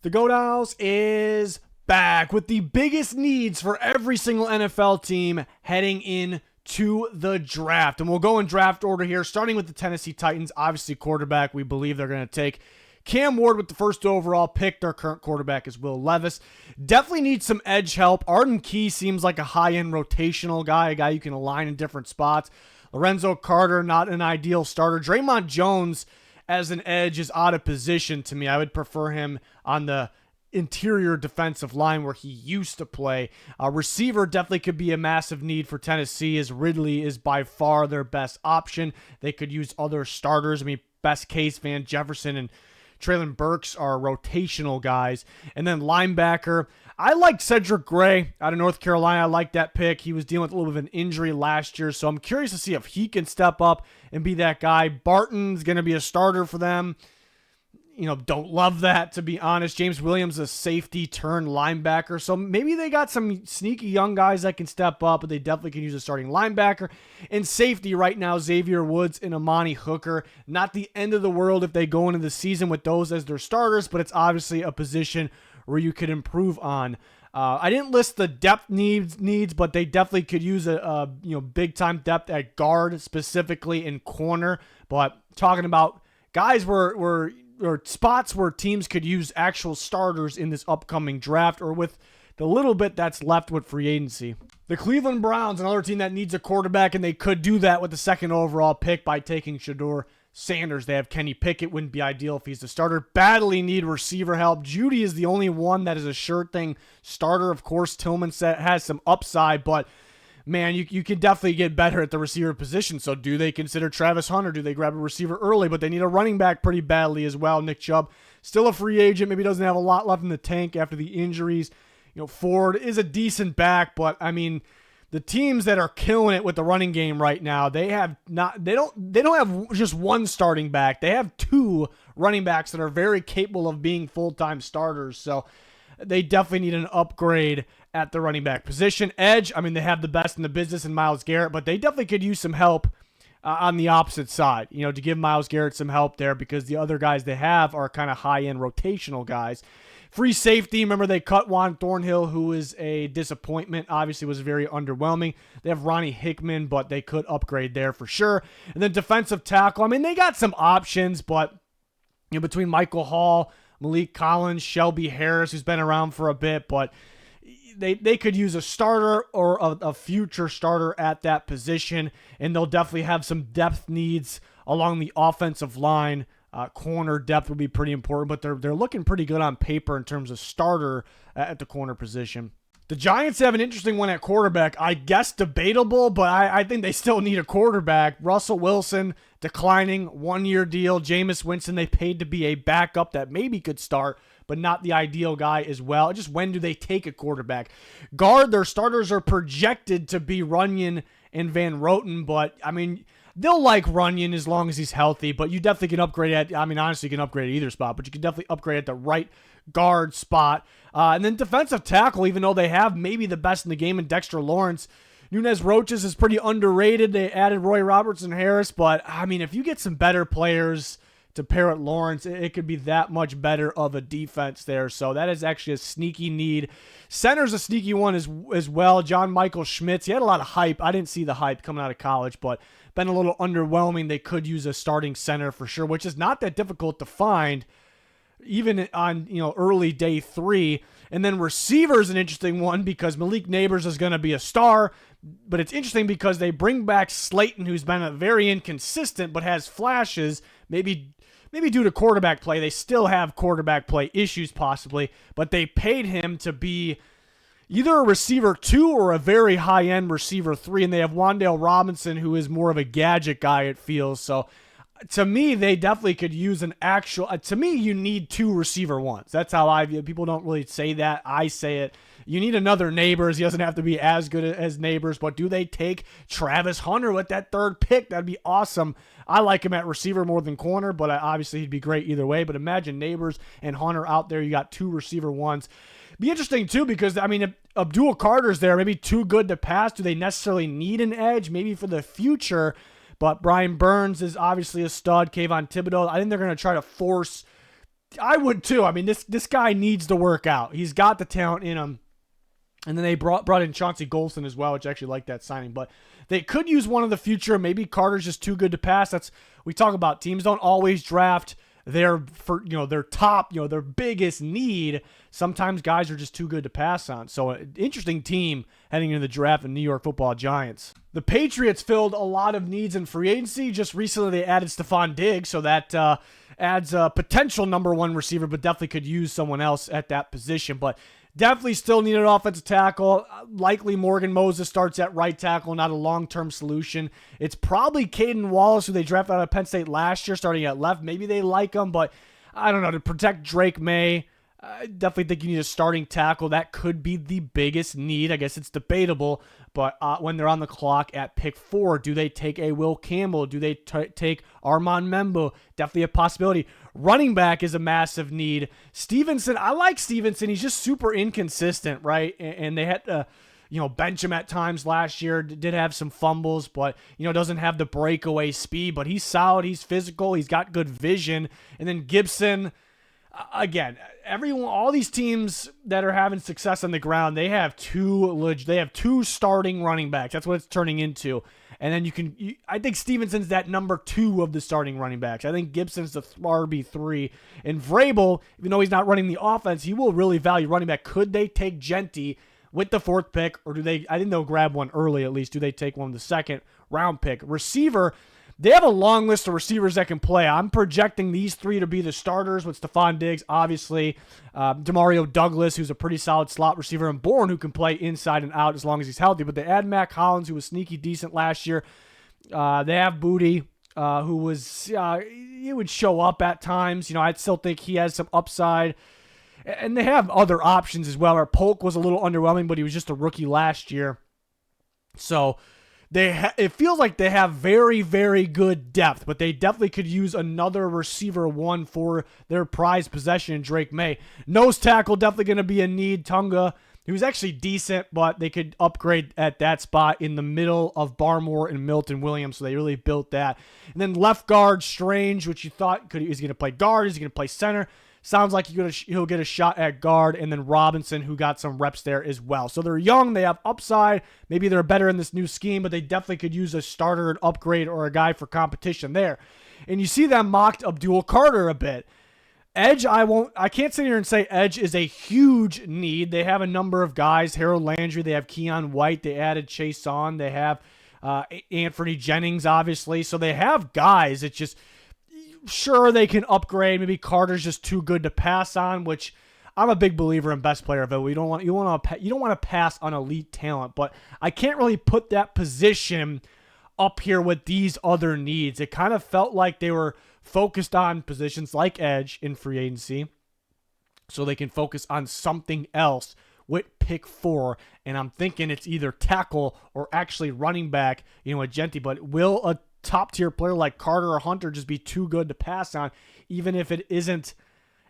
The Goat House is back with the biggest needs for every single NFL team heading into the draft. And we'll go in draft order here, starting with the Tennessee Titans. Obviously, quarterback, we believe they're going to take Cam Ward with the first overall pick. Their current quarterback is Will Levis. Definitely needs some edge help. Arden Key seems like a high-end rotational guy, a guy you can align in different spots. Lorenzo Carter, not an ideal starter. Draymond Jones as an edge is out of position to me. I would prefer him on the interior defensive line where he used to play. Receiver definitely could be a massive need for Tennessee, as Ridley is by far their best option. They could use other starters. I mean, best case, Van Jefferson and Traylon Burks are rotational guys. And then linebacker, I liked Cedric Gray out of North Carolina. I like that pick. He was dealing with a little bit of an injury last year, so I'm curious to see if he can step up and be that guy. Barton's going to be a starter for them. Don't love that, to be honest. James Williams, a safety turned linebacker. So maybe they got some sneaky young guys that can step up, but they definitely can use a starting linebacker. In safety right now, Xavier Woods and Amani Hooker. Not the end of the world if they go into the season with those as their starters, but it's obviously a position where you could improve on. I didn't list the depth needs, but they definitely could use a big time depth at guard, specifically in corner. But talking about guys or spots where teams could use actual starters in this upcoming draft, or with the little bit that's left with free agency. The Cleveland Browns, another team that needs a quarterback, and they could do that with the second overall pick by taking Shedeur Sanders. They have Kenny Pickett. Wouldn't be ideal if he's the starter. Badly need receiver help. Judy is the only one that is a sure thing starter. Of course, Tillman has some upside, but man, you can definitely get better at the receiver position. So do they consider Travis Hunter? Do they grab a receiver early? But they need a running back pretty badly as well. Nick Chubb, still a free agent. Maybe doesn't have a lot left in the tank after the injuries. Ford is a decent back, but I mean, the teams that are killing it with the running game right now, they don't have just one starting back. They have two running backs that are very capable of being full-time starters. So they definitely need an upgrade at the running back position. Edge, I mean, they have the best in the business in Myles Garrett, but they definitely could use some help on the opposite side, to give Myles Garrett some help there, because the other guys they have are kind of high-end rotational guys. Free safety, remember they cut Juan Thornhill, who is a disappointment, obviously was very underwhelming. They have Ronnie Hickman, but they could upgrade there for sure. And then defensive tackle, I mean, they got some options, but between Michael Hall, Malik Collins, Shelby Harris, who's been around for a bit, but they could use a starter or a future starter at that position, and they'll definitely have some depth needs along the offensive line. Corner depth would be pretty important, but they're looking pretty good on paper in terms of starter at the corner position. The Giants have an interesting one at quarterback. I guess debatable, but I think they still need a quarterback. Russell Wilson, declining, one-year deal. Jameis Winston, they paid to be a backup that maybe could start, but not the ideal guy as well. Just when do they take a quarterback? Guard, their starters are projected to be Runyon and Van Roten, but, I mean, they'll like Runyon as long as he's healthy, but you definitely can upgrade honestly, you can upgrade at either spot, but you can definitely upgrade at the right guard spot. And then defensive tackle, even though they have maybe the best in the game in Dexter Lawrence, Nunez Roches is pretty underrated. They added Roy Robertson Harris, but I mean, if you get some better players to pair with Lawrence, it could be that much better of a defense there. So that is actually a sneaky need. Center's a sneaky one as well. John Michael Schmitz, he had a lot of hype. I didn't see the hype coming out of college, but been a little underwhelming. They could use a starting center for sure, which is not that difficult to find, even on early day 3. And then receiver is an interesting one because Malik Neighbors is going to be a star, but it's interesting because they bring back Slayton, who's been a very inconsistent but has flashes. Maybe due to quarterback play, they still have quarterback play issues possibly, but they paid him to be either a receiver 2 or a very high-end receiver 3, and they have Wan'Dale Robinson, who is more of a gadget guy, it feels. So to me, they definitely could use an actual... to me, you need 2 receiver 1s. That's how I view it. People don't really say that. I say it. You need another Neighbors. He doesn't have to be as good as Neighbors, but do they take Travis Hunter with that 3rd pick? That'd be awesome. I like him at receiver more than corner, but obviously he'd be great either way. But imagine Neighbors and Hunter out there. You got 2 receiver 1s. Be interesting, too, because, I mean, if Abdul Carter's there, maybe too good to pass. Do they necessarily need an edge? Maybe for the future. But Brian Burns is obviously a stud. Kayvon Thibodeau, I think they're going to try to force I would too. I mean, this guy needs to work out. He's got the talent in him. And then they brought in Chauncey Golston as well, which I actually like that signing. But they could use one in the future. Maybe Carter's just too good to pass. We talk about teams don't always draft their top, their biggest need. Sometimes guys are just too good to pass on. So an interesting team heading into the draft, the New York Football Giants. The Patriots filled a lot of needs in free agency. Just recently they added Stephon Diggs, so that adds a potential number one receiver, but definitely could use someone else at that position. But definitely still need an offensive tackle. Likely Morgan Moses starts at right tackle, not a long-term solution. It's probably Caden Wallace, who they drafted out of Penn State last year, starting at left. Maybe they like him, but I don't know. To protect Drake May, I definitely think you need a starting tackle. That could be the biggest need. I guess it's debatable, but when they're on the clock at pick 4, do they take a Will Campbell? Do they take Armand Membo? Definitely a possibility. Running back is a massive need. Stevenson, I like Stevenson. He's just super inconsistent, right? And they had to, bench him at times last year. Did have some fumbles, but, doesn't have the breakaway speed. But he's solid. He's physical. He's got good vision. And then Gibson, again, all these teams that are having success on the ground, they have two starting running backs. That's what it's turning into. And then I think Stevenson's that number 2 of the starting running backs. I think Gibson's the RB3. And Vrabel, even though he's not running the offense, he will really value running back. Could they take Genty with the 4th pick, or I think they'll grab one early at least. Do they take one with the 2nd round pick? Receiver, they have a long list of receivers that can play. I'm projecting these 3 to be the starters with Stephon Diggs, obviously, Demario Douglas, who's a pretty solid slot receiver, and Bourne, who can play inside and out as long as he's healthy. But they add Mac Hollins, who was sneaky decent last year. They have Booty, who was he would show up at times. I still think he has some upside. And they have other options as well. Our Polk was a little underwhelming, but he was just a rookie last year. So it feels like they have very, very good depth, but they definitely could use another receiver 1 for their prized possession in Drake May. Nose tackle, definitely going to be a need. Tunga, who's actually decent, but they could upgrade at that spot in the middle of Barmore and Milton Williams, so they really built that. And then left guard, Strange, which you thought is he going to play guard, is he going to play center? Sounds like he'll get a shot at guard, and then Robinson, who got some reps there as well. So they're young, they have upside. Maybe they're better in this new scheme, but they definitely could use a starter, an upgrade, or a guy for competition there. And you see them mocked Abdul Carter a bit. Edge, I can't sit here and say edge is a huge need. They have a number of guys. Harold Landry, they have Keon White, they added Chase on, they have Anthony Jennings, obviously. So they have guys. It's just, sure, they can upgrade. Maybe Carter's just too good to pass on, which I'm a big believer in best player available. You don't want to pass on elite talent, but I can't really put that position up here with these other needs. It kind of felt like they were focused on positions like edge in free agency, so they can focus on something else with pick 4. And I'm thinking it's either tackle or actually running back, a Genty. But will a top-tier player like Carter or Hunter just be too good to pass on, even if it isn't,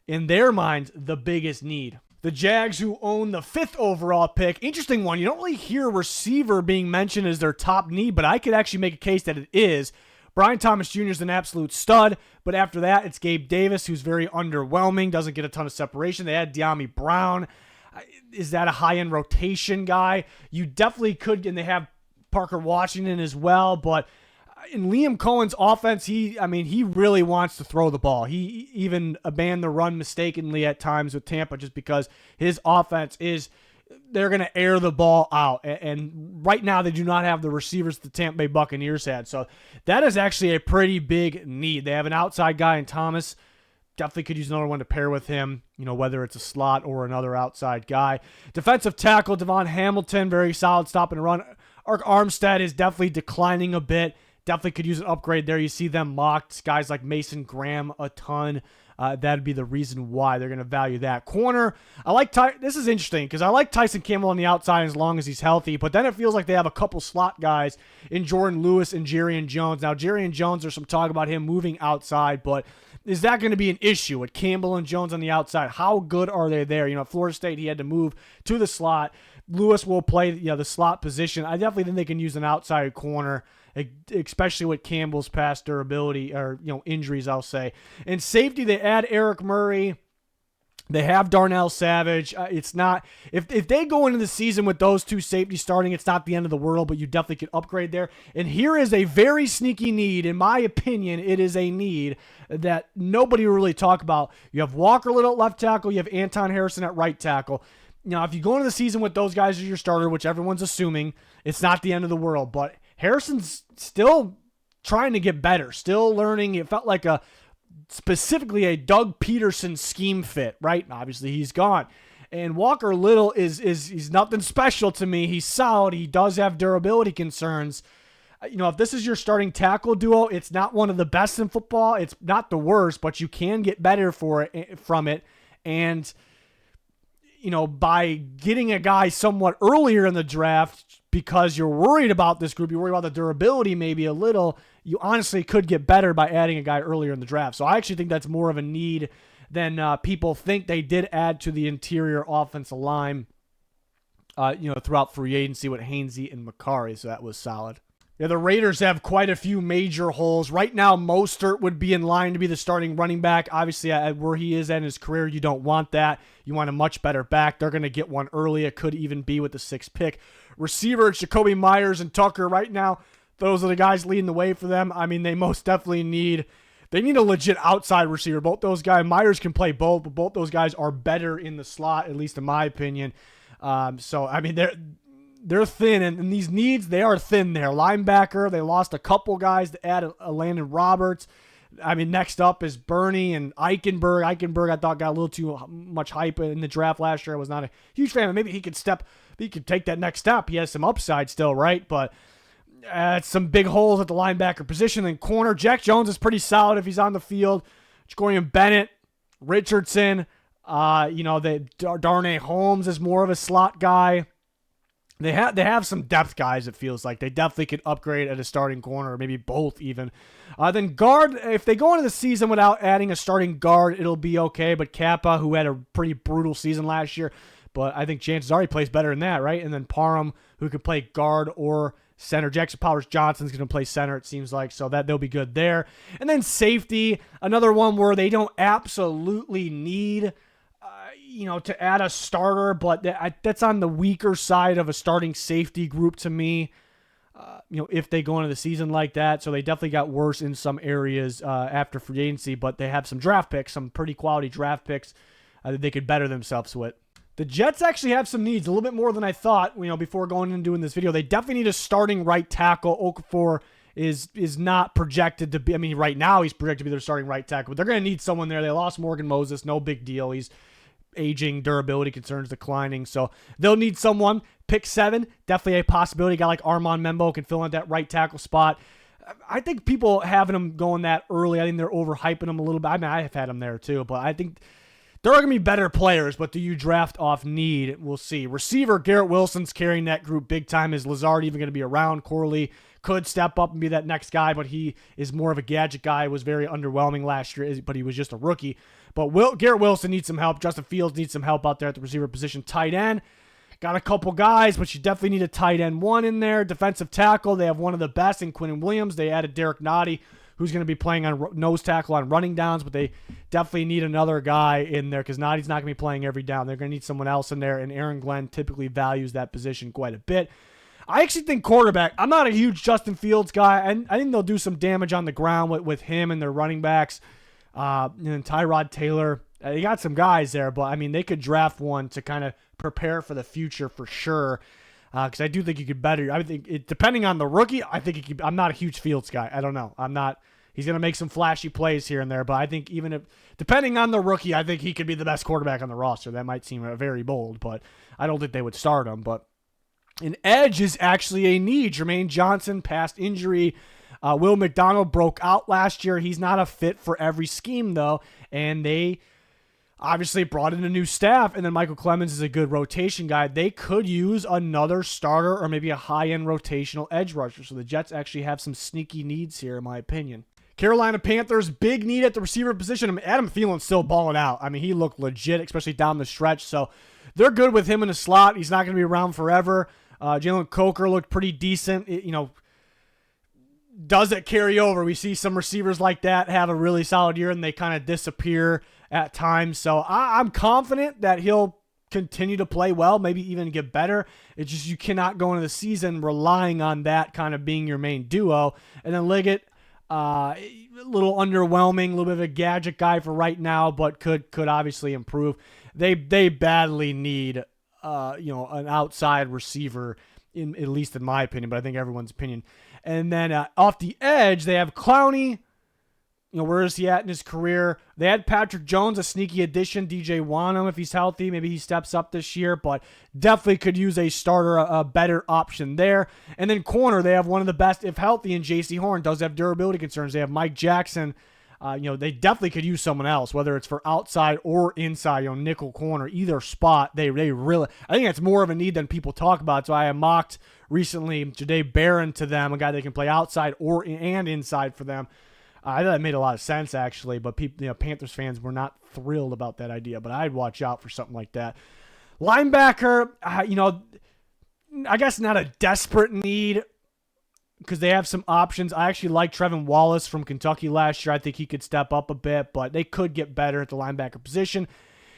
in their minds, the biggest need? The Jags, who own the 5th overall pick, interesting one. You don't really hear receiver being mentioned as their top need, but I could actually make a case that it is. Brian Thomas Jr. is an absolute stud, but after that, it's Gabe Davis, who's very underwhelming, doesn't get a ton of separation. They had De'Ami Brown. Is that a high-end rotation guy? You definitely could, and they have Parker Washington as well, but in Liam Cohen's offense, he really wants to throw the ball. He even abandoned the run mistakenly at times with Tampa just because his offense they're going to air the ball out. And right now they do not have the receivers the Tampa Bay Buccaneers had. So that is actually a pretty big need. They have an outside guy in Thomas. Definitely could use another one to pair with him, whether it's a slot or another outside guy. Defensive tackle, Devon Hamilton, very solid stop and run. Ark Armstead is definitely declining a bit. Definitely could use an upgrade there. You see them mocked. Guys like Mason Graham a ton. That'd be the reason why they're going to value that. Corner, this is interesting because I like Tyson Campbell on the outside as long as he's healthy, but then it feels like they have a couple slot guys in Jordan Lewis and Jerrion Jones. Now, Jerrion Jones, there's some talk about him moving outside, but is that going to be an issue with Campbell and Jones on the outside? How good are they there? At Florida State, he had to move to the slot. Lewis will play the slot position. I definitely think they can use an outside corner, especially with Campbell's past durability or injuries, I'll say. And safety, they add Eric Murray. They have Darnell Savage. It's not if they go into the season with those two safeties starting, it's not the end of the world, but you definitely can upgrade there. And here is a very sneaky need. In my opinion, it is a need that nobody will really talk about. You have Walker Little at left tackle. You have Anton Harrison at right tackle. If you go into the season with those guys as your starter, which everyone's assuming, it's not the end of the world. But Harrison's still trying to get better, still learning. It felt like specifically a Doug Peterson scheme fit, right? Obviously, he's gone. And Walker Little he's nothing special to me. He's solid. He does have durability concerns. If this is your starting tackle duo, it's not one of the best in football. It's not the worst, but you can get better from it. And by getting a guy somewhat earlier in the draft because you're worried about this group, you're worried about the durability maybe a little, you honestly could get better by adding a guy earlier in the draft. So I actually think that's more of a need than people think. They did add to the interior offensive line, throughout free agency with Hainsey and Makari, so that was solid. Yeah, the Raiders have quite a few major holes. Right now, Mostert would be in line to be the starting running back. Obviously, where he is in his career, you don't want that. You want a much better back. They're going to get one early. It could even be with the 6th pick. Receiver, Jacoby Myers and Tucker. Right now, those are the guys leading the way for them. I mean, they most definitely need a legit outside receiver. Both those guys, Myers can play both, but both those guys are better in the slot, at least in my opinion. So, I mean, they're thin, and these needs, they are thin there. Linebacker, they lost a couple guys to add a Landon Roberts. I mean, next up is Bernie and Eichenberg. Eichenberg, I thought, got a little too much hype in the draft last year. I was not a huge fan, but maybe he could take that next step. He has some upside still, right? But some big holes at the linebacker position. And corner, Jack Jones is pretty solid if he's on the field. Jacorian Bennett, Richardson, Darnay Holmes is more of a slot guy. They have some depth guys, it feels like. They definitely could upgrade at a starting corner, or maybe both even. Then guard, if they go into the season without adding a starting guard, it'll be okay. But Kappa, who had a pretty brutal season last year, but I think chances are he plays better than that, right? And then Parham, who could play guard or center. Jackson Powers Johnson's going to play center, it seems like, so that they'll be good there. And then safety, another one where they don't absolutely need to add a starter, but that's on the weaker side of a starting safety group to me, if they go into the season like that. So they definitely got worse in some areas after free agency, but they have some draft picks, some pretty quality draft picks that they could better themselves with. The Jets actually have some needs, a little bit more than I thought, before going and doing this video. They definitely need a starting right tackle. Okafor is not projected to be, right now he's projected to be their starting right tackle, but they're going to need someone there. They lost Morgan Moses, no big deal. He's aging, durability concerns declining, so they'll need someone. Pick 7, definitely a possibility. A guy like Armand Membo can fill in that right tackle spot. I think people having him going that early, I think they're overhyping him a little bit. I have had him there too, but I think there are going to be better players, but do you draft off need? We'll see. Receiver, Garrett Wilson's carrying that group big time. Is Lazard even going to be around? Corley could step up and be that next guy, but he is more of a gadget guy. Was very underwhelming last year, but he was just a rookie. But Garrett Wilson needs some help. Justin Fields needs some help out there at the receiver position. Tight end, got a couple guys, but you definitely need a tight end one in there. Defensive tackle, they have one of the best in Quinnen Williams. They added Derek Nottie, who's going to be playing on nose tackle on running downs, but they definitely need another guy in there because Nottie's not going to be playing every down. They're going to need someone else in there, and Aaron Glenn typically values that position quite a bit. I actually think quarterback, I'm not a huge Justin Fields guy, and I think they'll do some damage on the ground with him and their running backs. And Tyrod Taylor, they got some guys there, but they could draft one to kind of prepare for the future for sure. Because I do think you could better. I think depending on the rookie, I think I'm not a huge Fields guy. I don't know. I'm not. He's going to make some flashy plays here and there, but I think depending on the rookie, I think he could be the best quarterback on the roster. That might seem very bold, but I don't think they would start him. But an edge is actually a need. Jermaine Johnson, past injury. Will McDonald broke out last year. He's not a fit for every scheme, though, and they obviously brought in a new staff, and then Michael Clemens is a good rotation guy. They could use another starter or maybe a high-end rotational edge rusher, so the Jets actually have some sneaky needs here, in my opinion. Carolina Panthers, big need at the receiver position. Adam Thielen's still balling out. I mean, he looked legit, especially down the stretch. So they're good with him in the slot. He's not going to be around forever. Jalen Coker looked pretty decent. Does it carry over? We see some receivers like that have a really solid year and they kind of disappear at times. So I'm confident that he'll continue to play well, maybe even get better. It's just you cannot go into the season relying on that kind of being your main duo. And then Liggett, a little underwhelming, a little bit of a gadget guy for right now, but could obviously improve. They badly need an outside receiver, at least in my opinion, but I think everyone's opinion. And then off the edge, they have Clowney. Where is he at in his career? They had Patrick Jones, a sneaky addition. DJ Wanham, if he's healthy, maybe he steps up this year, but definitely could use a starter, a better option there. And then corner, they have one of the best, if healthy, and J.C. Horn does have durability concerns. They have Mike Jackson. They definitely could use someone else, whether it's for outside or inside, nickel corner, either spot. They really, I think that's more of a need than people talk about. So I mocked recently Jahdae Barron to them, a guy that can play outside and inside for them. I thought that made a lot of sense, actually, but people, Panthers fans were not thrilled about that idea, but I'd watch out for something like that. Linebacker, I guess not a desperate need because they have some options. I actually like Trevin Wallace from Kentucky last year. I think he could step up a bit, but they could get better at the linebacker position.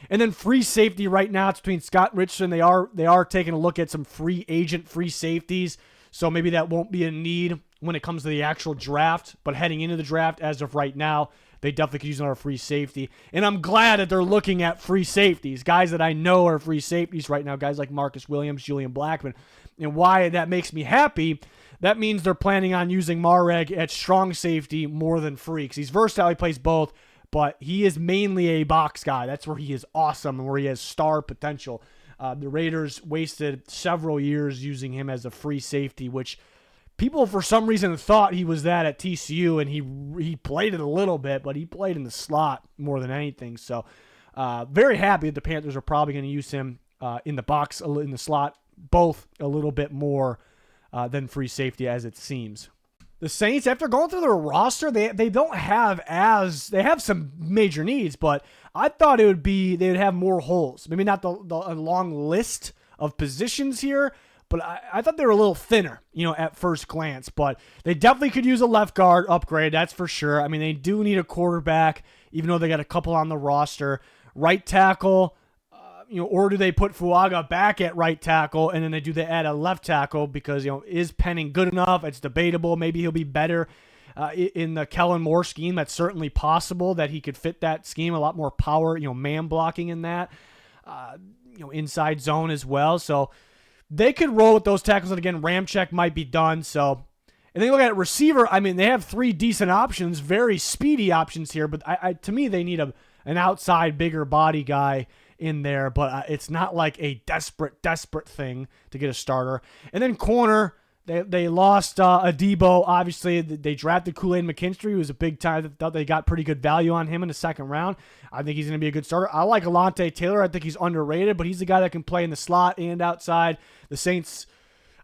And then free safety right now, it's between Scott Richardson. They are taking a look at some free agent free safeties, so maybe that won't be a need when it comes to the actual draft, but heading into the draft as of right now, they definitely could use another free safety. And I'm glad that they're looking at free safeties, guys that I know are free safeties right now, guys like Marcus Williams, Julian Blackmon. And why that makes me happy, that means they're planning on using Mareg at strong safety more than free, because he's versatile, he plays both, but he is mainly a box guy. That's where he is awesome and where he has star potential. The Raiders wasted several years using him as a free safety, which people for some reason thought he was that at TCU, and he played it a little bit, but he played in the slot more than anything. So very happy that the Panthers are probably going to use him in the box, in the slot, both a little bit more than free safety as it seems. The Saints, after going through their roster, they don't have they have some major needs, but I thought they would have more holes. Maybe not a long list of positions here, but I thought they were a little thinner, at first glance. But they definitely could use a left guard upgrade, that's for sure. I mean, they do need a quarterback, even though they got a couple on the roster. Right tackle, or do they put Fuaga back at right tackle, and then they add a left tackle because, is Penning good enough? It's debatable. Maybe he'll be better in the Kellen Moore scheme. That's certainly possible that he could fit that scheme. A lot more power, man blocking in that, inside zone as well. So they could roll with those tackles, and again, Ramczyk might be done. So, and then you look at receiver. I mean, they have three decent options, very speedy options here, but to me, they need an outside, bigger body guy in there, but it's not like a desperate thing to get a starter. And then corner, they lost Adebo. Obviously, they drafted Kool-Aid McKinstry, who was a big time. Thought they got pretty good value on him in the second round. I think he's going to be a good starter. I like Alontae Taylor. I think he's underrated, but he's the guy that can play in the slot and outside. The Saints,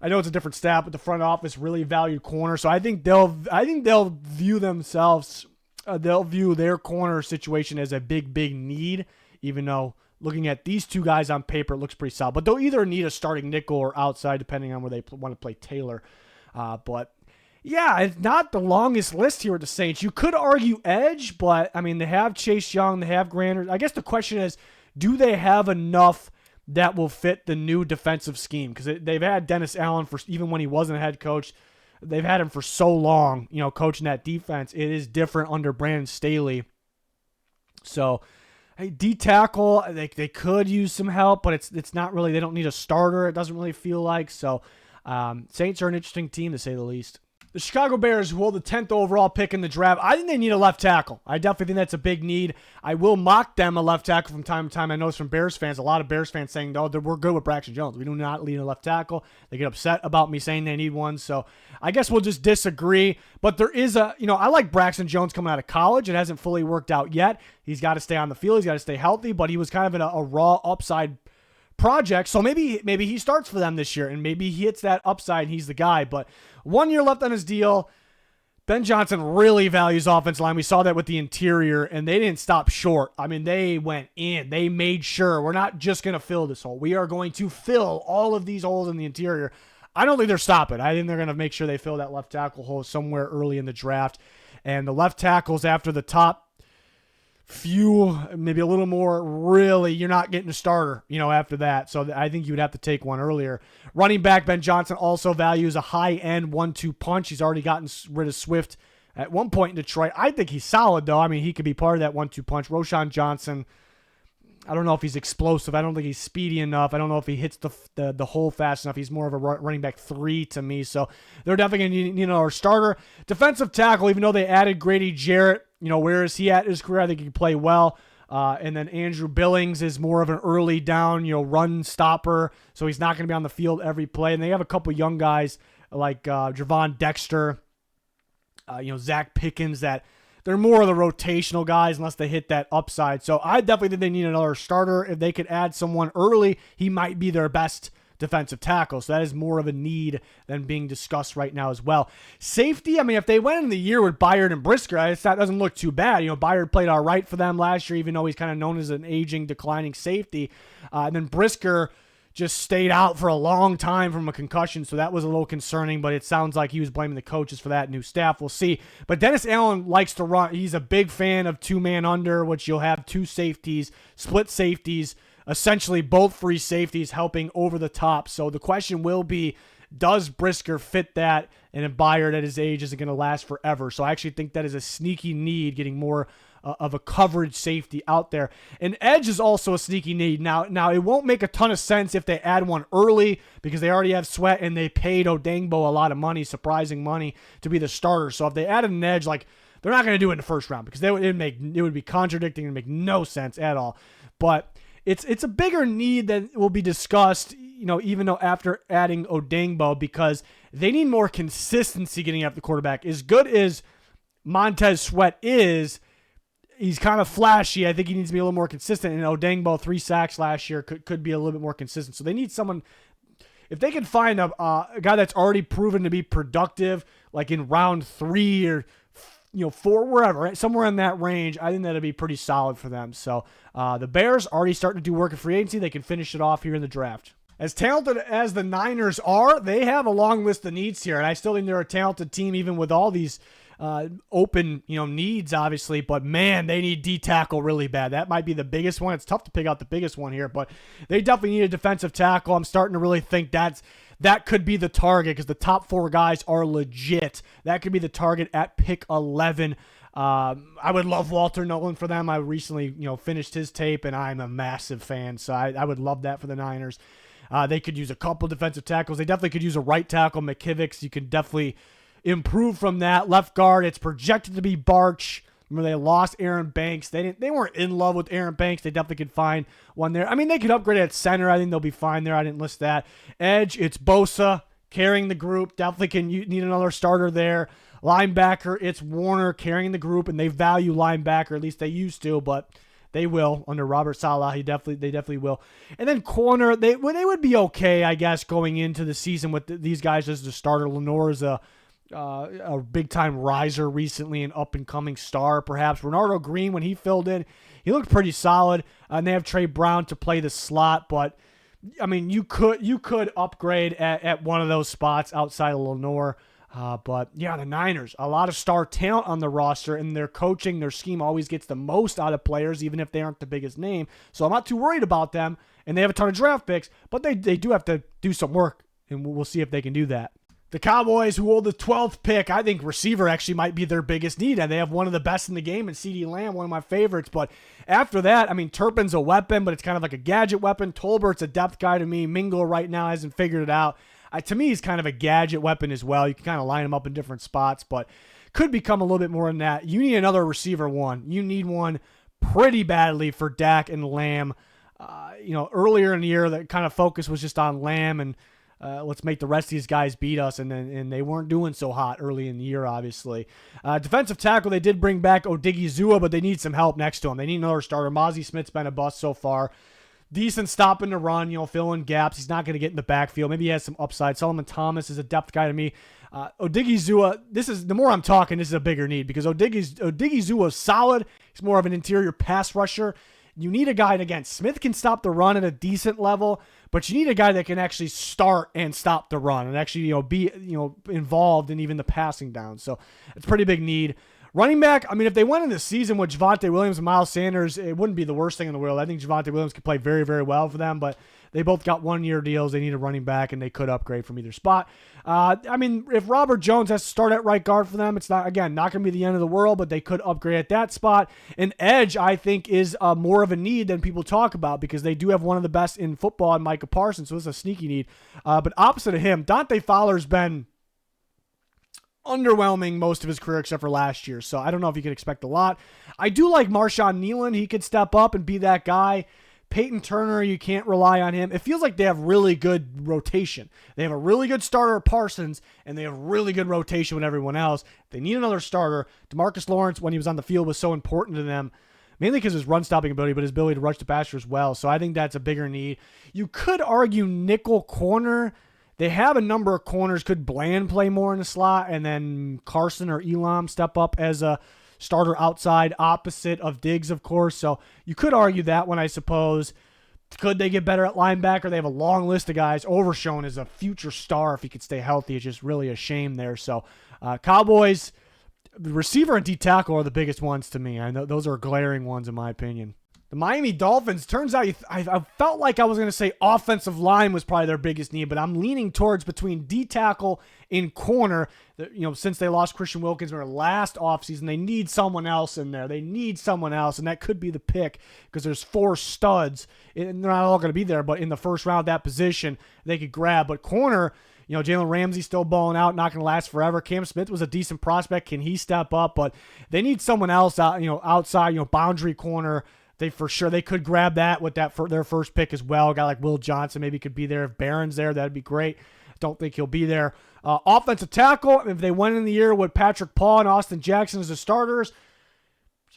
I know it's a different staff, but the front office really valued corner, so I think they'll view themselves. They'll view their corner situation as a big need, even though looking at these two guys on paper, it looks pretty solid. But they'll either need a starting nickel or outside, depending on where they want to play Taylor. But yeah, it's not the longest list here with the Saints. You could argue edge, but I mean, they have Chase Young, they have Grander. I guess the question is, do they have enough that will fit the new defensive scheme? Because they've had Dennis Allen even when he wasn't a head coach. They've had him for so long, coaching that defense. It is different under Brandon Staley. So, hey, D-tackle, they could use some help, but it's not really, they don't need a starter, it doesn't really feel like. So, Saints are an interesting team, to say the least. The Chicago Bears, who hold the 10th overall pick in the draft, I think they need a left tackle. I definitely think that's a big need. I will mock them a left tackle from time to time. I know it's from Bears fans. A lot of Bears fans saying, no, we're good with Braxton Jones. We do not need a left tackle. They get upset about me saying they need one. So I guess we'll just disagree. But there is I like Braxton Jones coming out of college. It hasn't fully worked out yet. He's got to stay on the field. He's got to stay healthy. But he was kind of in a raw upside project, so maybe he starts for them this year, and maybe he hits that upside and he's the guy. But 1 year left on his deal, Ben Johnson really values offensive line. We saw that with the interior, and they didn't stop short. I mean, they went in. They made sure we're not just going to fill this hole. We are going to fill all of these holes in the interior. I don't think they're stopping. I think they're going to make sure they fill that left tackle hole somewhere early in the draft. And the left tackles after the top few, maybe a little more, really, you're not getting a starter, after that. So I think you would have to take one earlier. Running back Ben Johnson also values a high-end 1-2 punch. He's already gotten rid of Swift at one point in Detroit. I think he's solid, though. I mean, he could be part of that 1-2 punch. Roschon Johnson, I don't know if he's explosive. I don't think he's speedy enough. I don't know if he hits the hole fast enough. He's more of a running back 3 to me. So they're definitely going to need another starter. Defensive tackle, even though they added Grady Jarrett, where is he at in his career? I think he can play well. And then Andrew Billings is more of an early down, run stopper. So he's not going to be on the field every play. And they have a couple young guys like Javon Dexter, Zach Pickens, that they're more of the rotational guys unless they hit that upside. So I definitely think they need another starter. If they could add someone early, he might be their best defensive tackle. So that is more of a need than being discussed right now as well. Safety, I mean, if they went in the year with Byard and Brisker, that doesn't look too bad. Byard played all right for them last year, even though he's kind of known as an aging, declining safety. And then Brisker just stayed out for a long time from a concussion, so that was a little concerning, but it sounds like he was blaming the coaches for that. New staff, we'll see. But Dennis Allen likes to run. He's a big fan of 2-man under, which you'll have 2 safeties, split safeties, essentially both free safeties helping over the top. So the question will be, does Brisker fit that? And if Byard at his age isn't going to last forever. So I actually think that is a sneaky need, getting more of a coverage safety out there. And edge is also a sneaky need. Now it won't make a ton of sense if they add one early because they already have Sweat and they paid Odengbo a lot of money, surprising money, to be the starter. So if they added an edge, they're not going to do it in the first round because it would be contradicting and make no sense at all. But it's a bigger need that will be discussed, even though after adding Odengbo, because they need more consistency getting after the quarterback. As good as Montez Sweat is, he's kind of flashy. I think he needs to be a little more consistent. And Odengbo, 3 sacks last year, could be a little bit more consistent. So they need someone, if they can find a guy that's already proven to be productive, like in round 3 or 4, wherever, right? Somewhere in that range, I think that'd be pretty solid for them. So the Bears already starting to do work in free agency. They can finish it off here in the draft. As talented as the Niners are, they have a long list of needs here, and I still think they're a talented team even with all these open, needs, obviously. But man, they need D tackle really bad. That might be the biggest one. It's tough to pick out the biggest one here, but they definitely need a defensive tackle. I'm starting to really think that could be the target because the top 4 guys are legit. That could be the target at pick 11. I would love Walter Nolan for them. I recently, finished his tape, and I'm a massive fan, so I would love that for the Niners. They could use a couple defensive tackles. They definitely could use a right tackle, McKivicks. You could definitely improve from that. Left guard, it's projected to be Barch. Remember, they lost Aaron Banks. They weren't in love with Aaron Banks. They definitely could find one there. I mean, they could upgrade at center. I think they'll be fine there. I didn't list that. Edge, it's Bosa carrying the group. Definitely need another starter there. Linebacker, it's Warner carrying the group, and they value linebacker. At least they used to, but they will under Robert Saleh. They definitely will. And then corner, they would be okay, I guess, going into the season with these guys as the starter. Lenore is a big-time riser recently, an up-and-coming star, perhaps. Renardo Green, when he filled in, he looked pretty solid. And they have Trey Brown to play the slot, but I mean, you could upgrade at one of those spots outside of Lenore. But yeah, the Niners, a lot of star talent on the roster, and their coaching, their scheme always gets the most out of players, even if they aren't the biggest name. So I'm not too worried about them, and they have a ton of draft picks, but they do have to do some work, and we'll see if they can do that. The Cowboys, who hold the 12th pick, I think receiver actually might be their biggest need, and they have one of the best in the game in CeeDee Lamb, one of my favorites. But after that, I mean, Turpin's a weapon, but it's kind of like a gadget weapon. Tolbert's a depth guy to me. Mingle right now hasn't figured it out. To me, he's kind of a gadget weapon as well. You can kind of line him up in different spots, but could become a little bit more than that. You need another receiver one. You need one pretty badly for Dak and Lamb. Earlier in the year, the kind of focus was just on Lamb and let's make the rest of these guys beat us, and they weren't doing so hot early in the year, obviously. Defensive tackle, they did bring back Odigizua, but they need some help next to him. They need another starter. Mozzie Smith's been a bust so far. decent stopping the run, filling gaps. He's not going to get in the backfield. Maybe he has some upside. Solomon Thomas is a depth guy to me. Odigizua, the more I'm talking, this is a bigger need because Odigizua is solid. He's more of an interior pass rusher. You need a guy, and again, Smith can stop the run at a decent level, but you need a guy that can actually start and stop the run and actually, be, involved in even the passing down. So it's a pretty big need. Running back, if they went in the season with Javonte Williams and Miles Sanders, it wouldn't be the worst thing in the world. I think Javonte Williams could play very, very well for them, but they both got one-year deals. They need a running back, and they could upgrade from either spot. If Robert Jones has to start at right guard for them, it's not going to be the end of the world, but they could upgrade at that spot. And edge, I think, is more of a need than people talk about because they do have one of the best in football in Micah Parsons, so it's a sneaky need. But opposite of him, Dante Fowler's been underwhelming most of his career except for last year, so I don't know if you can expect a lot. I do like Marshawn Nealon. He could step up and be that guy. Peyton Turner, you can't rely on him. It feels like they have really good rotation. They have a really good starter at Parsons, and they have really good rotation with everyone else. They need another starter. DeMarcus Lawrence, when he was on the field, was so important to them, mainly because of his run-stopping ability, but his ability to rush the passer as well, so I think that's a bigger need. You could argue nickel corner. They have a number of corners. Could Bland play more in the slot, and then Carson or Elam step up as a starter outside, opposite of Diggs, of course. So you could argue that one, I suppose. Could they get better at linebacker? They have a long list of guys. Overshown is a future star if he could stay healthy. It's just really a shame there. So Cowboys, the receiver and D tackle are the biggest ones to me. I know those are glaring ones in my opinion. The Miami Dolphins, turns out I felt like I was going to say offensive line was probably their biggest need, but I'm leaning towards between D tackle and corner. Since they lost Christian Wilkins in their last offseason, they need someone else in there. They need someone else, and that could be the pick because there's 4 studs, and they're not all going to be there, but in the first round, that position they could grab. But corner, Jalen Ramsey still balling out, not going to last forever. Cam Smith was a decent prospect. Can he step up? But they need someone else out, outside, boundary corner. They could grab that with their first pick as well. A guy like Will Johnson maybe could be there. If Barron's there, that'd be great. Don't think he'll be there. Offensive tackle, if they went in the year with Patrick Paul and Austin Jackson as the starters,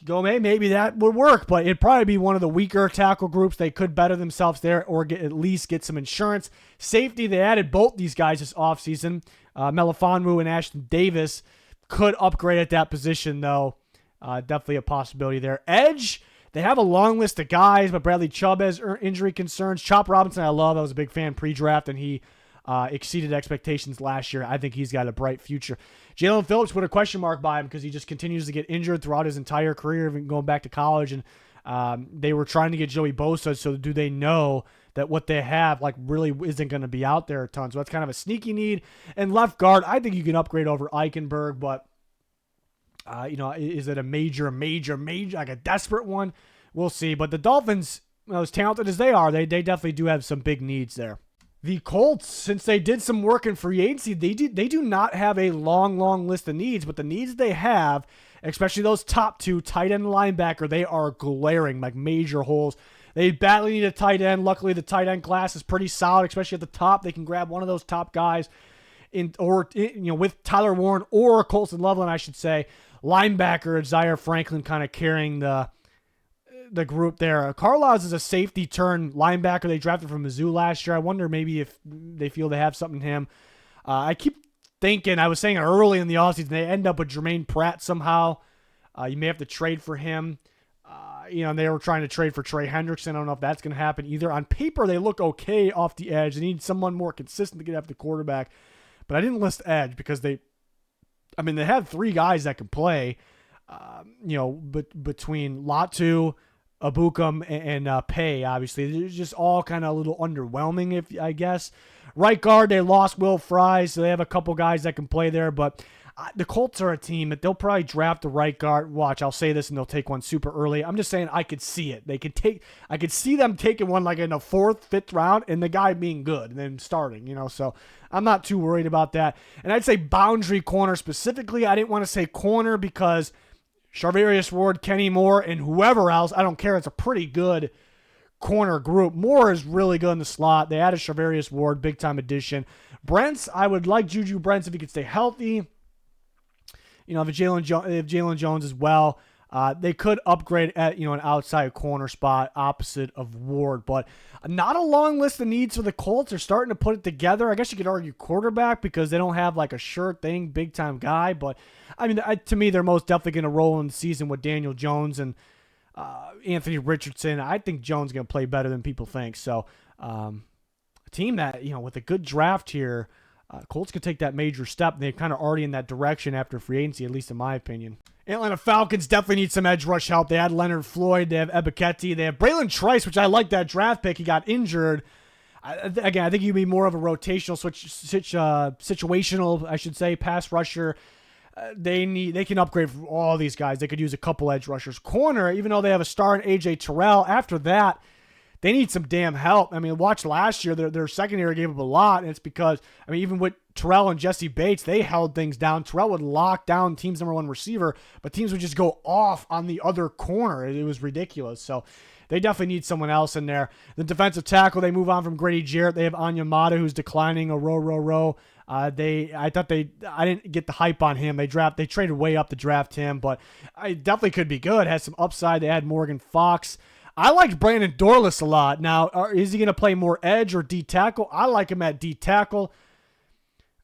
maybe that would work, but it'd probably be one of the weaker tackle groups. They could better themselves there or at least get some insurance. Safety, they added both these guys this offseason. Melifonwu and Ashton Davis could upgrade at that position, though. Definitely a possibility there. Edge, they have a long list of guys, but Bradley Chubb has injury concerns. Chop Robinson, I love. I was a big fan pre-draft, and he exceeded expectations last year. I think he's got a bright future. Jalen Phillips put a question mark by him because he just continues to get injured throughout his entire career, even going back to college. And they were trying to get Joey Bosa, so do they know that what they have really isn't going to be out there a ton? So that's kind of a sneaky need. And left guard, I think you can upgrade over Eichenberg, but is it a major, like a desperate one? We'll see. But the Dolphins, as talented as they are, they definitely do have some big needs there. The Colts, since they did some work in free agency, they do not have a long list of needs, but the needs they have, especially those top 2, tight end and linebacker, they are glaring, like major holes. They badly need a tight end. Luckily, the tight end class is pretty solid, especially at the top. They can grab one of those top guys with Tyler Warren or Colston Loveland, I should say. Linebacker, Zaire Franklin kind of carrying the group there. Karlaz is a safety turn linebacker they drafted from Mizzou last year. I wonder maybe if they feel they have something in him. I keep thinking, I was saying it early in the offseason, they end up with Jermaine Pratt somehow. You may have to trade for him. They were trying to trade for Trey Hendrickson. I don't know if that's going to happen either. On paper, they look okay off the edge. They need someone more consistent to get after the quarterback. But I didn't list edge because they have 3 guys that can play, between Latu, Abukum, and Pay, obviously. They're just all kind of a little underwhelming, I guess. Right guard, they lost Will Fry, so they have a couple guys that can play there, but the Colts are a team that they'll probably draft the right guard. Watch, I'll say this, and they'll take one super early. I'm just saying I could see it. I could see them taking one in the 4th, 5th round, and the guy being good, and then starting, so I'm not too worried about that. And I'd say boundary corner specifically. I didn't want to say corner because Charvarius Ward, Kenny Moore, and whoever else, I don't care. It's a pretty good corner group. Moore is really good in the slot. They added Charvarius Ward, big-time addition. Brents, I would like Juju Brents if he could stay healthy. If Jalen Jones as well. They could upgrade at an outside corner spot opposite of Ward, but not a long list of needs for the Colts. They're starting to put it together. I guess you could argue quarterback because they don't have like a sure thing, big time guy. But I mean, to me, they're most definitely going to roll in the season with Daniel Jones and Anthony Richardson. I think Jones is going to play better than people think. So a team that with a good draft here, Colts could take that major step. They're kind of already in that direction after free agency, at least in my opinion. Atlanta Falcons definitely need some edge rush help. They had Leonard Floyd. They have Ebiketie. They have Braylon Trice, which I like that draft pick. He got injured. I think he'd be more of a rotational situational, I should say, pass rusher. They can upgrade from all these guys. They could use a couple edge rushers. Corner, even though they have a star in A.J. Terrell, after that, they need some damn help. I mean, watch last year, their secondary gave up a lot, and it's because, even with Terrell and Jesse Bates, they held things down. Terrell would lock down team's number one receiver, but teams would just go off on the other corner. It was ridiculous. So they definitely need someone else in there. The defensive tackle, they move on from Grady Jarrett. They have Onyemata, who's declining a row. I didn't get the hype on him. They traded way up to draft him, but I definitely could be good. Has some upside. They had Morgan Fox. I liked Brandon Dorlus a lot. Now, is he going to play more edge or D tackle? I like him at D tackle.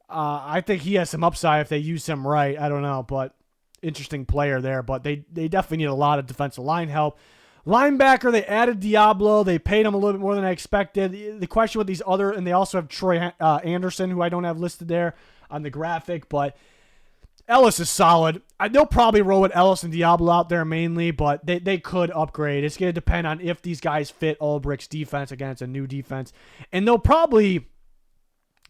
I think he has some upside if they use him right. I don't know, but interesting player there. But they definitely need a lot of defensive line help. Linebacker, they added Diablo. They paid him a little bit more than I expected. The question with these and they also have Troy Anderson, who I don't have listed there on the graphic, but Ellis is solid. They'll probably roll with Ellis and Diablo out there mainly, but they could upgrade. It's going to depend on if these guys fit Ulbricht's defense. Again, it's a new defense. And they'll probably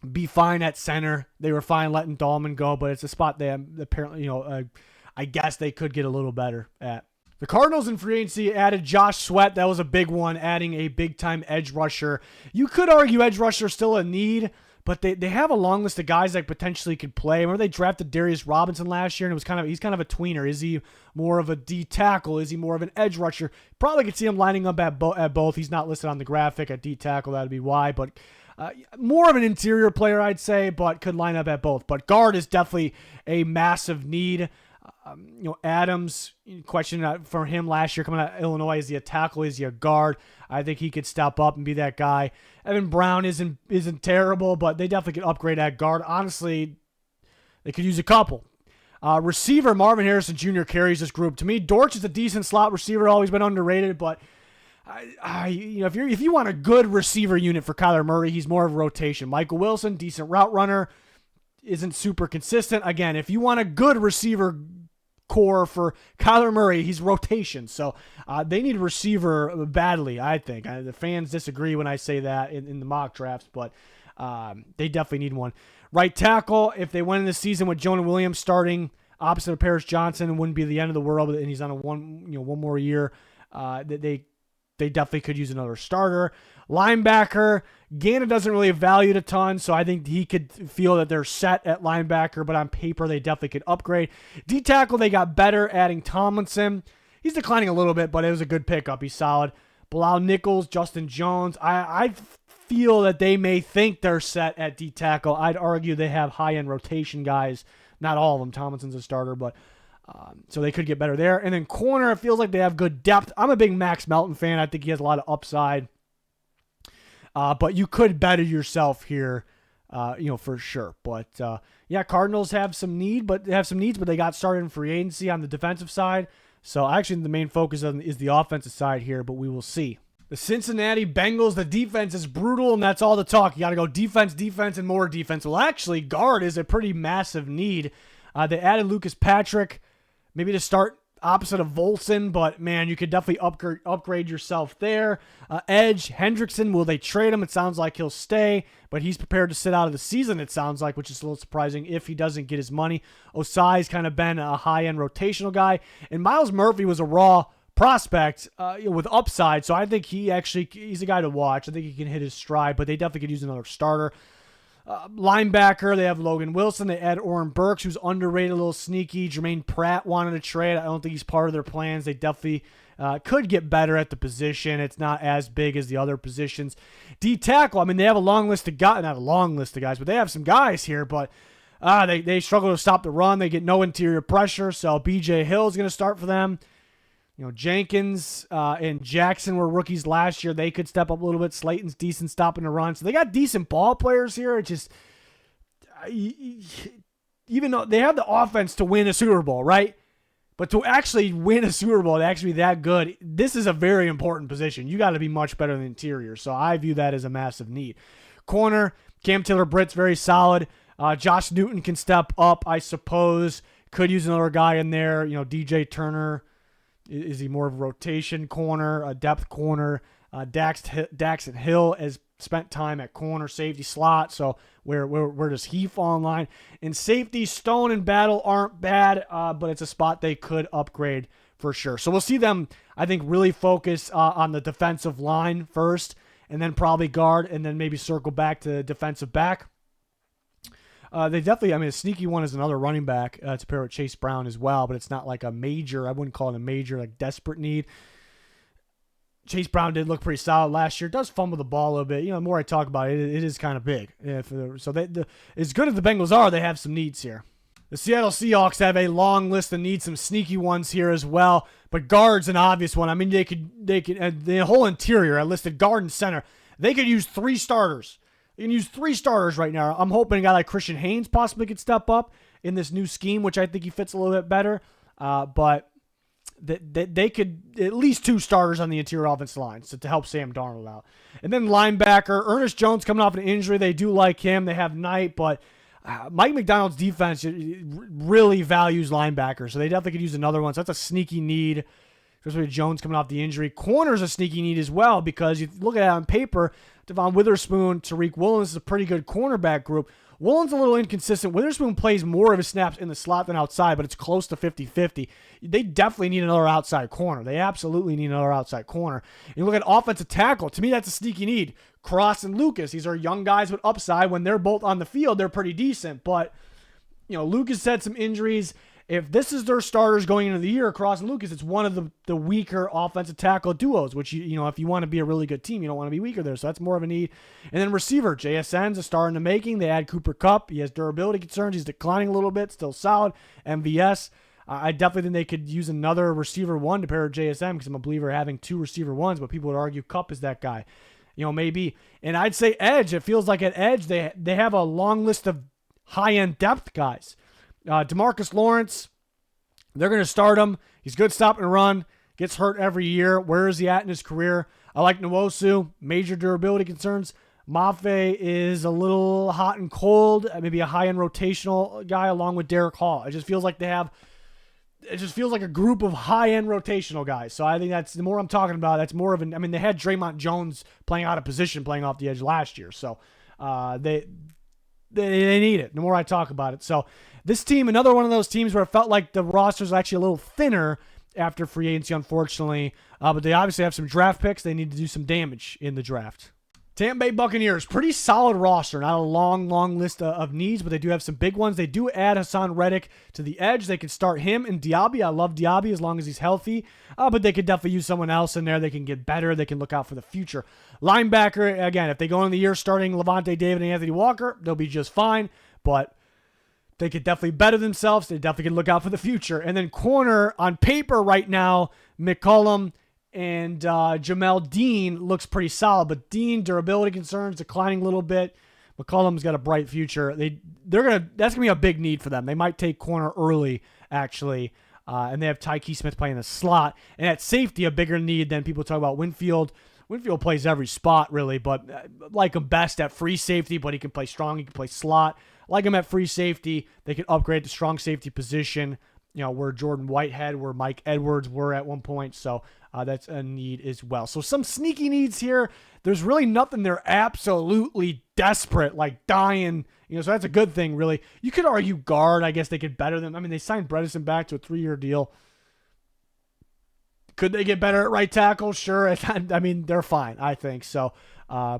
be fine at center. They were fine letting Dahlman go, but it's a spot they apparently, I guess they could get a little better at. The Cardinals in free agency added Josh Sweat. That was a big one, adding a big-time edge rusher. You could argue edge rusher is still a need, but they have a long list of guys that potentially could play. Remember they drafted Darius Robinson last year, and he's kind of a tweener. Is he more of a D tackle? Is he more of an edge rusher? Probably could see him lining up at both. He's not listed on the graphic at D tackle. That would be why, but more of an interior player, I'd say, but could line up at both. But guard is definitely a massive need. Adams, question for him last year coming out of Illinois, is he a tackle? Is he a guard? I think he could step up and be that guy. Evan Brown isn't terrible, but they definitely could upgrade at guard. Honestly, they could use a couple. Receiver, Marvin Harrison Jr. carries this group. To me, Dortch is a decent slot receiver, always been underrated, but if you want a good receiver unit for Kyler Murray, he's more of a rotation. Michael Wilson, decent route runner, isn't super consistent. Again, if you want a good receiver core for Kyler Murray, he's rotation. So they need a receiver badly, I think. The fans disagree when I say that in the mock drafts, but they definitely need one. Right tackle, if they went in the season with Jonah Williams starting opposite of Paris Johnson, it wouldn't be the end of the world, and he's on a one more year. They definitely could use another starter. Linebacker, Gannon doesn't really value it a ton, so I think he could feel that they're set at linebacker, but on paper, they definitely could upgrade. D-tackle, they got better adding Tomlinson. He's declining a little bit, but it was a good pickup. He's solid. Bilal Nichols, Justin Jones. I feel that they may think they're set at D-tackle. I'd argue they have high-end rotation guys. Not all of them. Tomlinson's a starter, but so they could get better there. And then corner, it feels like they have good depth. I'm a big Max Melton fan. I think he has a lot of upside. But you could better yourself here, for sure. But Cardinals have some needs, but they got started in free agency on the defensive side. So actually, the main focus is the offensive side here, but we will see. The Cincinnati Bengals, the defense is brutal, and that's all the talk. You got to go defense, and more defense. Well, actually, guard is a pretty massive need. They added Lucas Patrick, maybe to start opposite of Volson, but man, you could definitely upgrade yourself there. Edge, Hendrickson, will they trade him? It sounds like he'll stay, but he's prepared to sit out of the season, it sounds like, which is a little surprising if he doesn't get his money. Osai's kind of been a high-end rotational guy, and Miles Murphy was a raw prospect with upside, so I think he's a guy to watch. I think he can hit his stride, but they definitely could use another starter. Linebacker, they have Logan Wilson. They add Oren Burks, who's underrated, a little sneaky. Jermaine Pratt wanted to trade. I don't think he's part of their plans. They definitely could get better at the position. It's not as big as the other positions. D-tackle, they have a long list of guys. Not a long list of guys, but they have some guys here, but they struggle to stop the run. They get no interior pressure, so B.J. Hill is going to start for them. Jenkins and Jackson were rookies last year. They could step up a little bit. Slayton's decent stopping the run. So they got decent ball players here. It just, even though they have the offense to win a Super Bowl, right? But to actually win a Super Bowl, to actually be that good, this is a very important position. You got to be much better than the interior. So I view that as a massive need. Corner, Cam Taylor-Britt's very solid. Josh Newton can step up, I suppose. Could use another guy in there. DJ Turner. Is he more of a rotation corner, a depth corner? Daxton Hill has spent time at corner, safety, slot. So where does he fall in line? And safety, Stone and Battle aren't bad, but it's a spot they could upgrade for sure. So we'll see them, I think, really focus on the defensive line first, and then probably guard, and then maybe circle back to defensive back. They definitely, a sneaky one is another running back to pair with Chase Brown as well, but it's not like a major, I wouldn't call it a major, like desperate need. Chase Brown did look pretty solid last year. Does fumble the ball a little bit. The more I talk about it, it is kind of big. So as good as the Bengals are, they have some needs here. The Seattle Seahawks have a long list of needs, some sneaky ones here as well, but guard's an obvious one. They could the whole interior, I listed guard and center. They could use 3 starters. You can use 3 starters right now. I'm hoping a guy like Christian Haynes possibly could step up in this new scheme, which I think he fits a little bit better. But they could at least 2 starters on the interior offensive line to help Sam Darnold out. And then linebacker, Ernest Jones coming off an injury. They do like him. They have Knight, but Mike McDonald's defense really values linebackers, so they definitely could use another one. So that's a sneaky need. Especially Jones coming off the injury. Corner's a sneaky need as well because you look at it on paper, Devon Witherspoon, Tariq Woolen is a pretty good cornerback group. Woolen's a little inconsistent. Witherspoon plays more of his snaps in the slot than outside, but it's close to 50-50. They definitely need another outside corner. They absolutely need another outside corner. You look at offensive tackle. To me, that's a sneaky need. Cross and Lucas. These are young guys with upside. When they're both on the field, they're pretty decent. But, Lucas had some injuries. If this is their starters going into the year, Cross and Lucas, it's one of the weaker offensive tackle duos, which, if you want to be a really good team, you don't want to be weaker there. So that's more of a need. And then receiver, JSN's a star in the making. They add Cooper Kupp. He has durability concerns. He's declining a little bit, still solid. MVS. I definitely think they could use another receiver 1 to pair with JSN because I'm a believer of having 2 receiver 1s, but people would argue Kupp is that guy. Maybe. And I'd say edge. It feels like at edge, they have a long list of high-end depth guys. DeMarcus Lawrence, they're going to start him. He's good stopping and run. Gets hurt every year. Where is he at in his career? I like Nwosu. Major durability concerns. Mafe is a little hot and cold. Maybe a high-end rotational guy along with Derek Hall. It just feels like a group of high-end rotational guys. So I think that's the more I'm talking about. That's more of an. They had Draymond Jones playing out of position, playing off the edge last year. So they need it. The more I talk about it. So this team, another one of those teams where it felt like the roster's actually a little thinner after free agency, unfortunately. But they obviously have some draft picks. They need to do some damage in the draft. Tampa Bay Buccaneers, pretty solid roster. Not a long list of needs, but they do have some big ones. They do add Hassan Reddick to the edge. They can start him and Diaby. I love Diaby as long as he's healthy, but they could definitely use someone else in there. They can get better. They can look out for the future. Linebacker, again, if they go into the year starting Levante David and Anthony Walker, they'll be just fine, but they could definitely better themselves. They definitely can look out for the future. And then corner, on paper right now, McCollum and Jamel Dean looks pretty solid, but Dean, durability concerns, declining a little bit. McCollum's got a bright future. That's gonna be a big need for them. They might take corner early, actually, and they have Tyke Smith playing the slot. And at safety, a bigger need than people talk about Winfield. Winfield plays every spot, really, but I like him best at free safety, but he can play strong. He can play slot. I like him at free safety. They could upgrade the strong safety position, where Jordan Whitehead, where Mike Edwards were at one point. So that's a need as well. So some sneaky needs here. There's really nothing they're absolutely desperate, like dying. So that's a good thing, really. You could argue guard. I guess they could better them. They signed Bredesen back to a 3-year deal. Could they get better at right tackle? Sure. They're fine, I think. So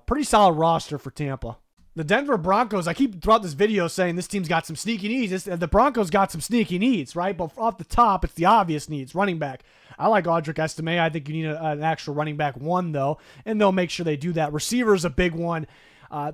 pretty solid roster for Tampa. The Denver Broncos, I keep throughout this video saying this team's got some sneaky needs. The Broncos got some sneaky needs, right? But off the top, it's the obvious needs. Running back. I like Audric Estime. I think you need an actual running back 1, though, and they'll make sure they do that. Receiver's a big one.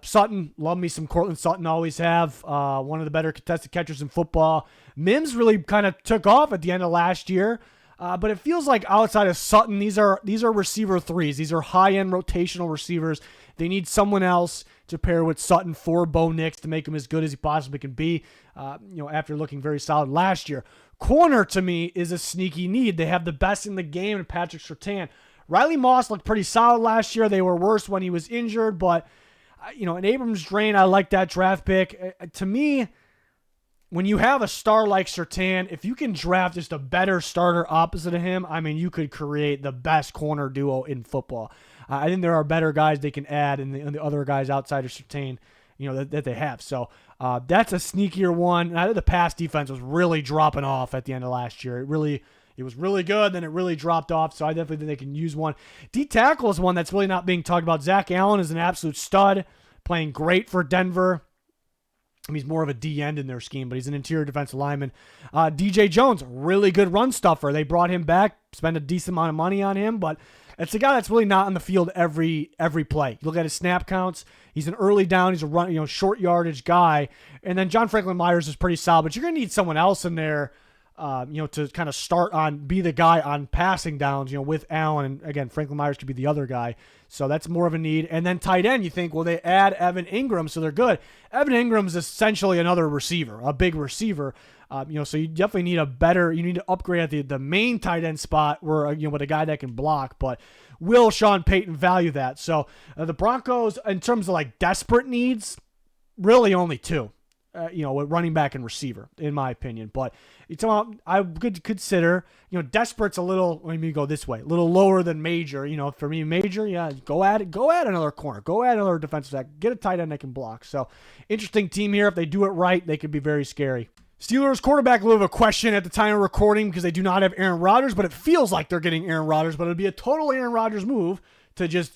Sutton, love me some Cortland Sutton, always have. One of the better contested catchers in football. Mims really kind of took off at the end of last year. But it feels like outside of Sutton, these are receiver threes. These are high-end rotational receivers. They need someone else to pair with Sutton for Bo Nix to make him as good as he possibly can be, after looking very solid last year. Corner, to me, is a sneaky need. They have the best in the game in Patrick Surtain. Riley Moss looked pretty solid last year. They were worse when he was injured, but, an Abrams drain, I like that draft pick. To me, when you have a star like Surtain, if you can draft just a better starter opposite of him, you could create the best corner duo in football. I think there are better guys they can add and the other guys outside of Surtain, that they have. So that's a sneakier one. And I think the pass defense was really dropping off at the end of last year. It was really good, then it really dropped off, so I definitely think they can use one. D-tackle is one that's really not being talked about. Zach Allen is an absolute stud, playing great for Denver. He's more of a D-end in their scheme, but he's an interior defensive lineman. DJ Jones, really good run stuffer. They brought him back, spent a decent amount of money on him, but it's a guy that's really not on the field every play. You look at his snap counts, he's an early down, he's a run, short yardage guy. And then John Franklin Myers is pretty solid, but you're going to need someone else in there, to kind of be the guy on passing downs, with Allen. And again, Franklin Myers could be the other guy. So that's more of a need. And then tight end, you think, well, they add Evan Ingram, so they're good. Evan Ingram's essentially another receiver, a big receiver. So you definitely need you need to upgrade at the main tight end spot where, with a guy that can block. But will Sean Payton value that? So the Broncos, in terms of like desperate needs, really only two. With running back and receiver, in my opinion. But I could consider, desperate's a little, let me go this way, a little lower than major. For me, major, yeah, go add another corner, go add another defensive back, get a tight end that can block. So interesting team here. If they do it right, they could be very scary. Steelers quarterback, a little bit of a question at the time of recording because they do not have Aaron Rodgers, but it feels like they're getting Aaron Rodgers, but it'd be a total Aaron Rodgers move to just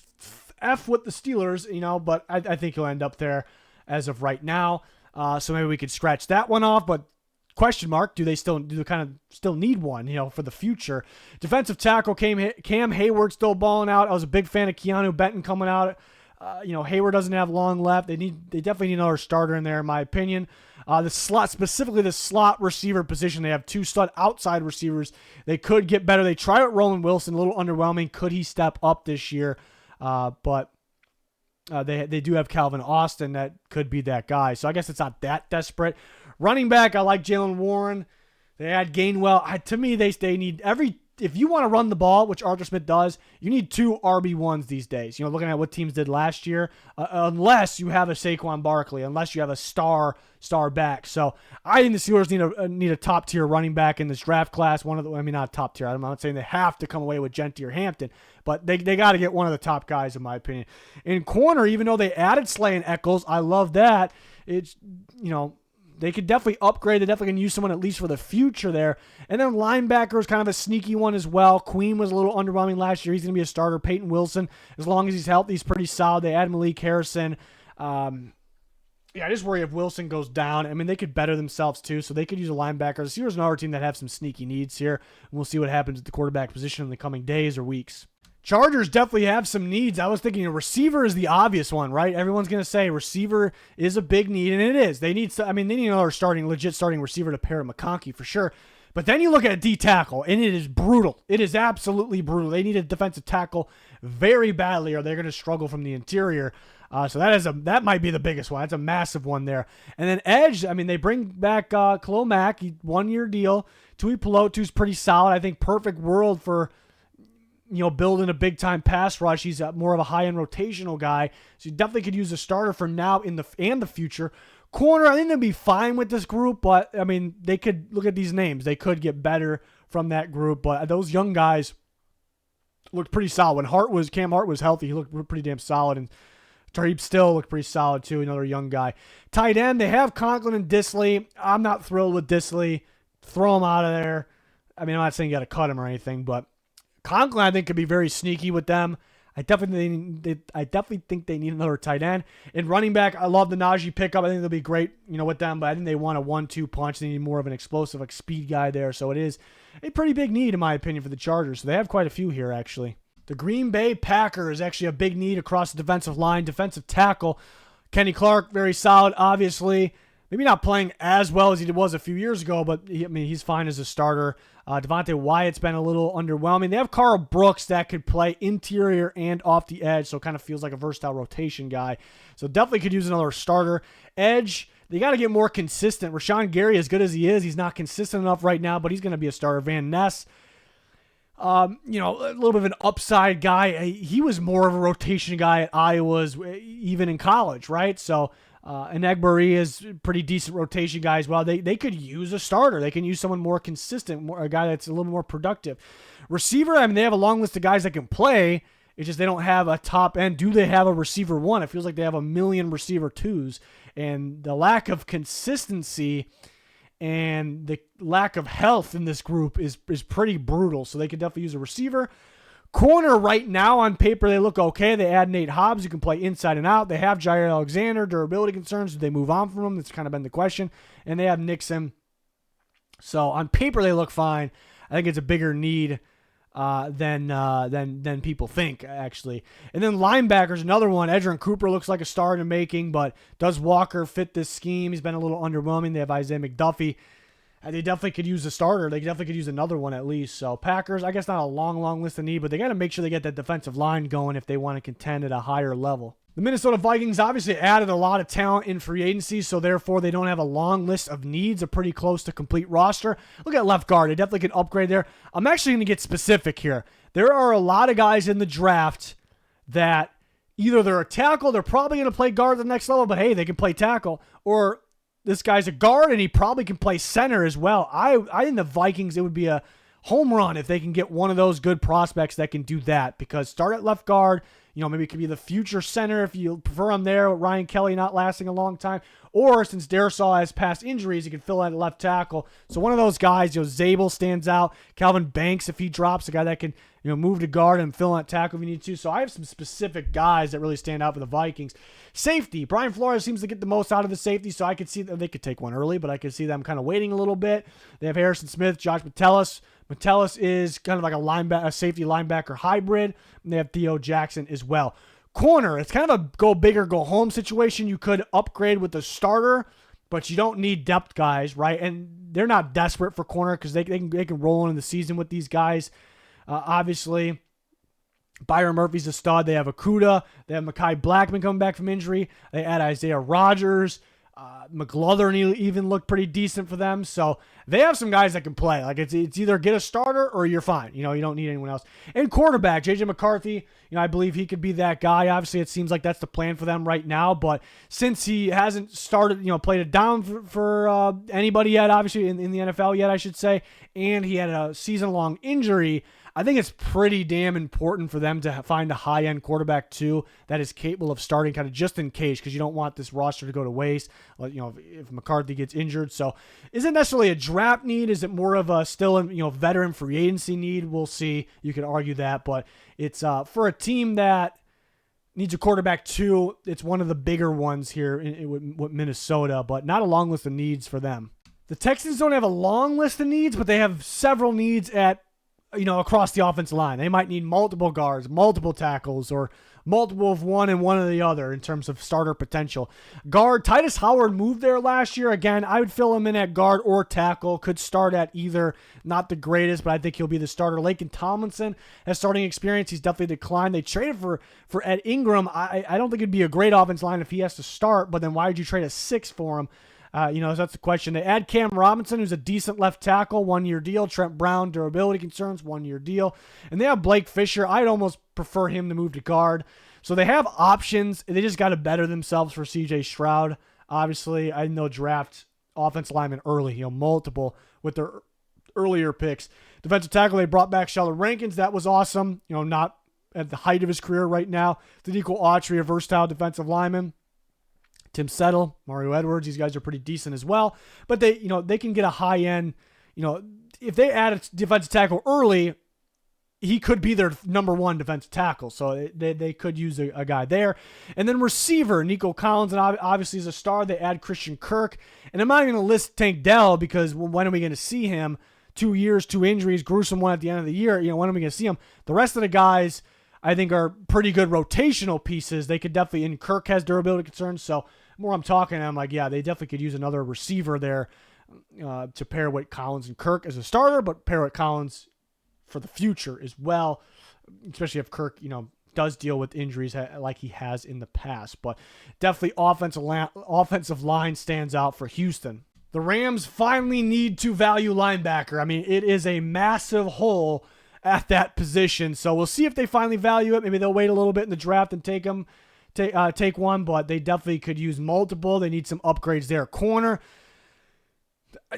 F with the Steelers, but I think he'll end up there as of right now. So maybe we could scratch that one off, but question mark, do they kind of still need one, for the future? Defensive tackle Cam Hayward still balling out. I was a big fan of Keanu Benton coming out. Hayward doesn't have long left. They definitely need another starter in there, in my opinion. Specifically the slot receiver position, they have two stud outside receivers. They could get better. They tried it, Roman Wilson, a little underwhelming. Could he step up this year? But they do have Calvin Austin that could be that guy. So I guess it's not that desperate. Running back, I like Jaylen Warren. They had Gainwell. To me, they need if you want to run the ball, which Arthur Smith does, you need two RB1s these days. Looking at what teams did last year, unless you have a Saquon Barkley, unless you have a star back. So I think the Steelers need a top tier running back in this draft class. Not top tier. I'm not saying they have to come away with Gentry or Hampton, but they got to get one of the top guys in my opinion. In corner, even though they added Slay and Eccles, I love that. It's they could definitely upgrade. They definitely can use someone at least for the future there. And then linebacker is kind of a sneaky one as well. Queen was a little underwhelming last year. He's going to be a starter. Peyton Wilson, as long as he's healthy, he's pretty solid. They add Malik Harrison. I just worry if Wilson goes down. They could better themselves too, so they could use a linebacker. The Steelers are another team that have some sneaky needs here. And we'll see what happens at the quarterback position in the coming days or weeks. Chargers definitely have some needs. I was thinking a receiver is the obvious one, right? Everyone's going to say receiver is a big need, and it is. They need another legit starting receiver to pair with McConkey for sure. But then you look at a D tackle, and it is brutal. It is absolutely brutal. They need a defensive tackle very badly, or they're going to struggle from the interior. So that might be the biggest one. That's a massive one there. And then edge, they bring back Khalil Mack, 1-year deal. Tui Pelotu's pretty solid. I think perfect world for building a big-time pass rush. He's more of a high-end rotational guy, so you definitely could use a starter for now and the future. Corner, I think they'd be fine with this group, but, they could look at these names. They could get better from that group, but those young guys looked pretty solid. When Cam Hart was healthy, he looked pretty damn solid, and Tarheeb Still looked pretty solid, too, another young guy. Tight end, they have Conklin and Disley. I'm not thrilled with Disley. Throw him out of there. I'm not saying you got to cut him or anything, but Conklin, I think, could be very sneaky with them. I definitely think they need another tight end. In running back, I love the Najee pickup. I think they'll be great, with them, but I think they want a 1-2 punch. They need more of an explosive, speed guy there. So it is a pretty big need, in my opinion, for the Chargers. So they have quite a few here, actually. The Green Bay Packers, actually a big need across the defensive line. Defensive tackle, Kenny Clark, very solid, obviously. maybe not playing as well as he was a few years ago, but he's fine as a starter. Devontae Wyatt's been a little underwhelming. They have Carl Brooks that could play interior and off the edge, so it kind of feels like a versatile rotation guy. So definitely could use another starter. Edge, they got to get more consistent. Rashawn Gary, as good as he is, he's not consistent enough right now, but he's going to be a starter. Van Ness, a little bit of an upside guy. He was more of a rotation guy at Iowa's, even in college, right? So, and Egberi is a pretty decent rotation guy as well. They could use a starter. They can use someone more consistent, a guy that's a little more productive. Receiver, they have a long list of guys that can play. It's just they don't have a top end. Do they have a receiver one? It feels like they have a million receiver twos. And the lack of consistency and the lack of health in this group is pretty brutal. So they could definitely use a receiver. Corner right now on paper, they look okay. They add Nate Hobbs, who can play inside and out. They have Jair Alexander, durability concerns. Do they move on from him? That's kind of been the question. And they have Nixon. So on paper, they look fine. I think it's a bigger need than people think, actually. And then linebackers, another one. Edgerrin Cooper looks like a star in the making, but does Walker fit this scheme? He's been a little underwhelming. They have Isaiah McDuffie. They definitely could use a starter. They definitely could use another one at least. So Packers, I guess not a long list of need, but they got to make sure they get that defensive line going if they want to contend at a higher level. The Minnesota Vikings obviously added a lot of talent in free agency, so therefore they don't have a long list of needs, a pretty close to complete roster. Look at left guard. They definitely can upgrade there. I'm actually going to get specific here. There are a lot of guys in the draft that either they're a tackle, they're probably going to play guard at the next level, but hey, they can play tackle, or this guy's a guard and he probably can play center as well. I think the Vikings, it would be a home run if they can get one of those good prospects that can do that, because start at left guard, maybe it could be the future center if you prefer him there with Ryan Kelly not lasting a long time. Or since Darisaw has past injuries, he can fill in at left tackle. So one of those guys, Zabel stands out. Calvin Banks, if he drops, a guy that can move to guard and fill in at tackle if you need to. So I have some specific guys that really stand out for the Vikings. Safety, Brian Flores seems to get the most out of the safety, so I could see that they could take one early, but I could see them kind of waiting a little bit. They have Harrison Smith, Josh Metellus. Metellus is kind of like a safety linebacker hybrid. And they have Theo Jackson as well. Corner, it's kind of a go big or go home situation. You could upgrade with a starter, but you don't need depth guys, right? And they're not desperate for corner because they can roll in the season with these guys. Obviously, Byron Murphy's a stud. They have Okudah. They have Mekhi Blackman coming back from injury. They add Isaiah Rodgers. McLaurin even looked pretty decent for them. So they have some guys that can play. Like it's either get a starter or you're fine. You don't need anyone else. And quarterback, J.J. McCarthy, I believe he could be that guy. Obviously, it seems like that's the plan for them right now. But since he hasn't started, played it down for anybody yet, obviously in the NFL yet, I should say, and he had a season-long injury, I think it's pretty damn important for them to find a high-end quarterback, too, that is capable of starting kind of just in case, because you don't want this roster to go to waste, if McCarthy gets injured. So isn't necessarily a draft need. Is it more of a still, veteran free agency need? We'll see. You could argue that, but it's for a team that needs a quarterback, too, it's one of the bigger ones here with Minnesota, but not a long list of needs for them. The Texans don't have a long list of needs, but they have several needs at across the offensive line. They might need multiple guards, multiple tackles, or multiple of one and one of the other in terms of starter potential. Guard, Titus Howard moved there last year. Again, I would fill him in at guard or tackle. Could start at either. Not the greatest, but I think he'll be the starter. Laken Tomlinson has starting experience. He's definitely declined. They traded for Ed Ingram. I don't think it'd be a great offensive line if he has to start, but then why did you trade a 6 for him? So that's the question. They add Cam Robinson, who's a decent left tackle, 1-year deal. Trent Brown, durability concerns, 1-year deal. And they have Blake Fisher. I'd almost prefer him to move to guard. So they have options. They just got to better themselves for C.J. Stroud. Obviously, I know draft offensive linemen early, multiple with their earlier picks. Defensive tackle, they brought back Sheldon Rankins. That was awesome. Not at the height of his career right now. Danico Autry, a versatile defensive lineman. Tim Settle, Mario Edwards, these guys are pretty decent as well. But they can get a high end, if they add a defensive tackle early, he could be their number one defensive tackle. So they could use a guy there. And then receiver, Nico Collins, and obviously is a star. They add Christian Kirk. And I'm not even going to list Tank Dell because when are we going to see him? 2 years, 2 injuries, gruesome one at the end of the year. When are we going to see him? The rest of the guys, I think are pretty good rotational pieces. They could definitely, and Kirk has durability concerns. So the more I'm talking, I'm like, yeah, they definitely could use another receiver there to pair with Collins and Kirk as a starter, but pair with Collins for the future as well, especially if Kirk, does deal with injuries like he has in the past. But definitely offensive line stands out for Houston. The Rams finally need to value linebacker. I mean, it is a massive hole at that position. So we'll see if they finally value it. Maybe they'll wait a little bit in the draft and take one, but they definitely could use multiple. They need some upgrades there. Corner,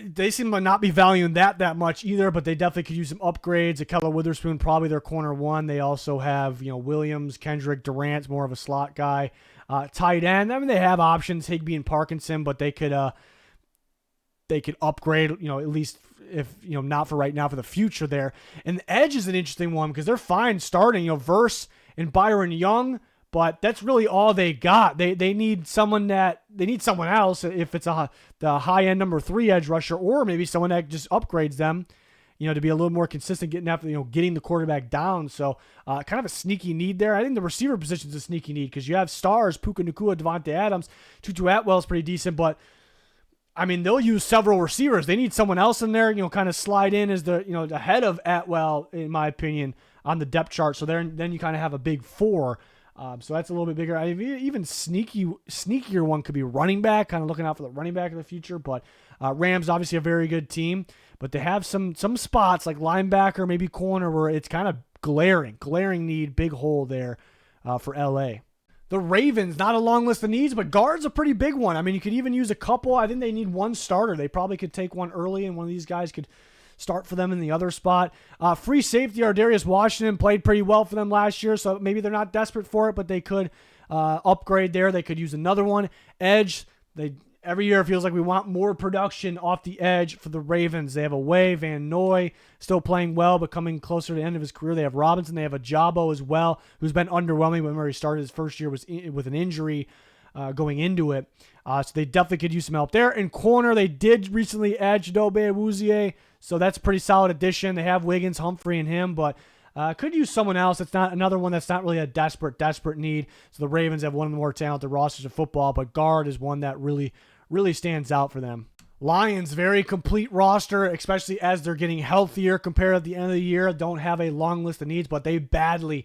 they seem to not be valuing that much either, but they definitely could use some upgrades. Akella Witherspoon, probably their corner one. They also have, Williams, Kendrick, Durant's more of a slot guy. Tight end, I mean, they have options, Higbee and Parkinson, but they could upgrade, at least if, not for right now, for the future there. And the edge is an interesting one because they're fine starting, Verse and Byron Young, but that's really all they got. They need someone else if it's the high end number 3 edge rusher, or maybe someone that just upgrades them, to be a little more consistent getting the quarterback down. So kind of a sneaky need there. I think the receiver position is a sneaky need because you have stars, Puka Nacua, Devontae Adams, Tutu Atwell is pretty decent, but I mean, they'll use several receivers. They need someone else in there, kind of slide in as the head of Atwell, in my opinion, on the depth chart. So then you kind of have a big 4. So that's a little bit bigger. Even sneakier one could be running back, kind of looking out for the running back in the future. But Rams, obviously a very good team, but they have some spots like linebacker, maybe corner, where it's kind of glaring need, big hole there for LA. The Ravens, not a long list of needs, but guard's a pretty big one. I mean, you could even use a couple. I think they need one starter. They probably could take one early, and one of these guys could start for them in the other spot. Free safety, Ardarius Washington played pretty well for them last year, so maybe they're not desperate for it, but they could upgrade there. They could use another one. Edge, every year it feels like we want more production off the edge for the Ravens. They have Away, Van Noy, still playing well, but coming closer to the end of his career. They have Robinson. They have Ajabo as well, who's been underwhelming. Remember, he started his first year with an injury going into it. So they definitely could use some help there. In corner, they did recently add Chidobe Awuzie, so that's a pretty solid addition. They have Wiggins, Humphrey, and him, but could use someone else. That's not another one that's not really a desperate need. So the Ravens have one of the more talented rosters of football, but guard is one that really standds out for them. Lions, very complete roster, especially as they're getting healthier compared to the end of the year. Don't have a long list of needs, but they badly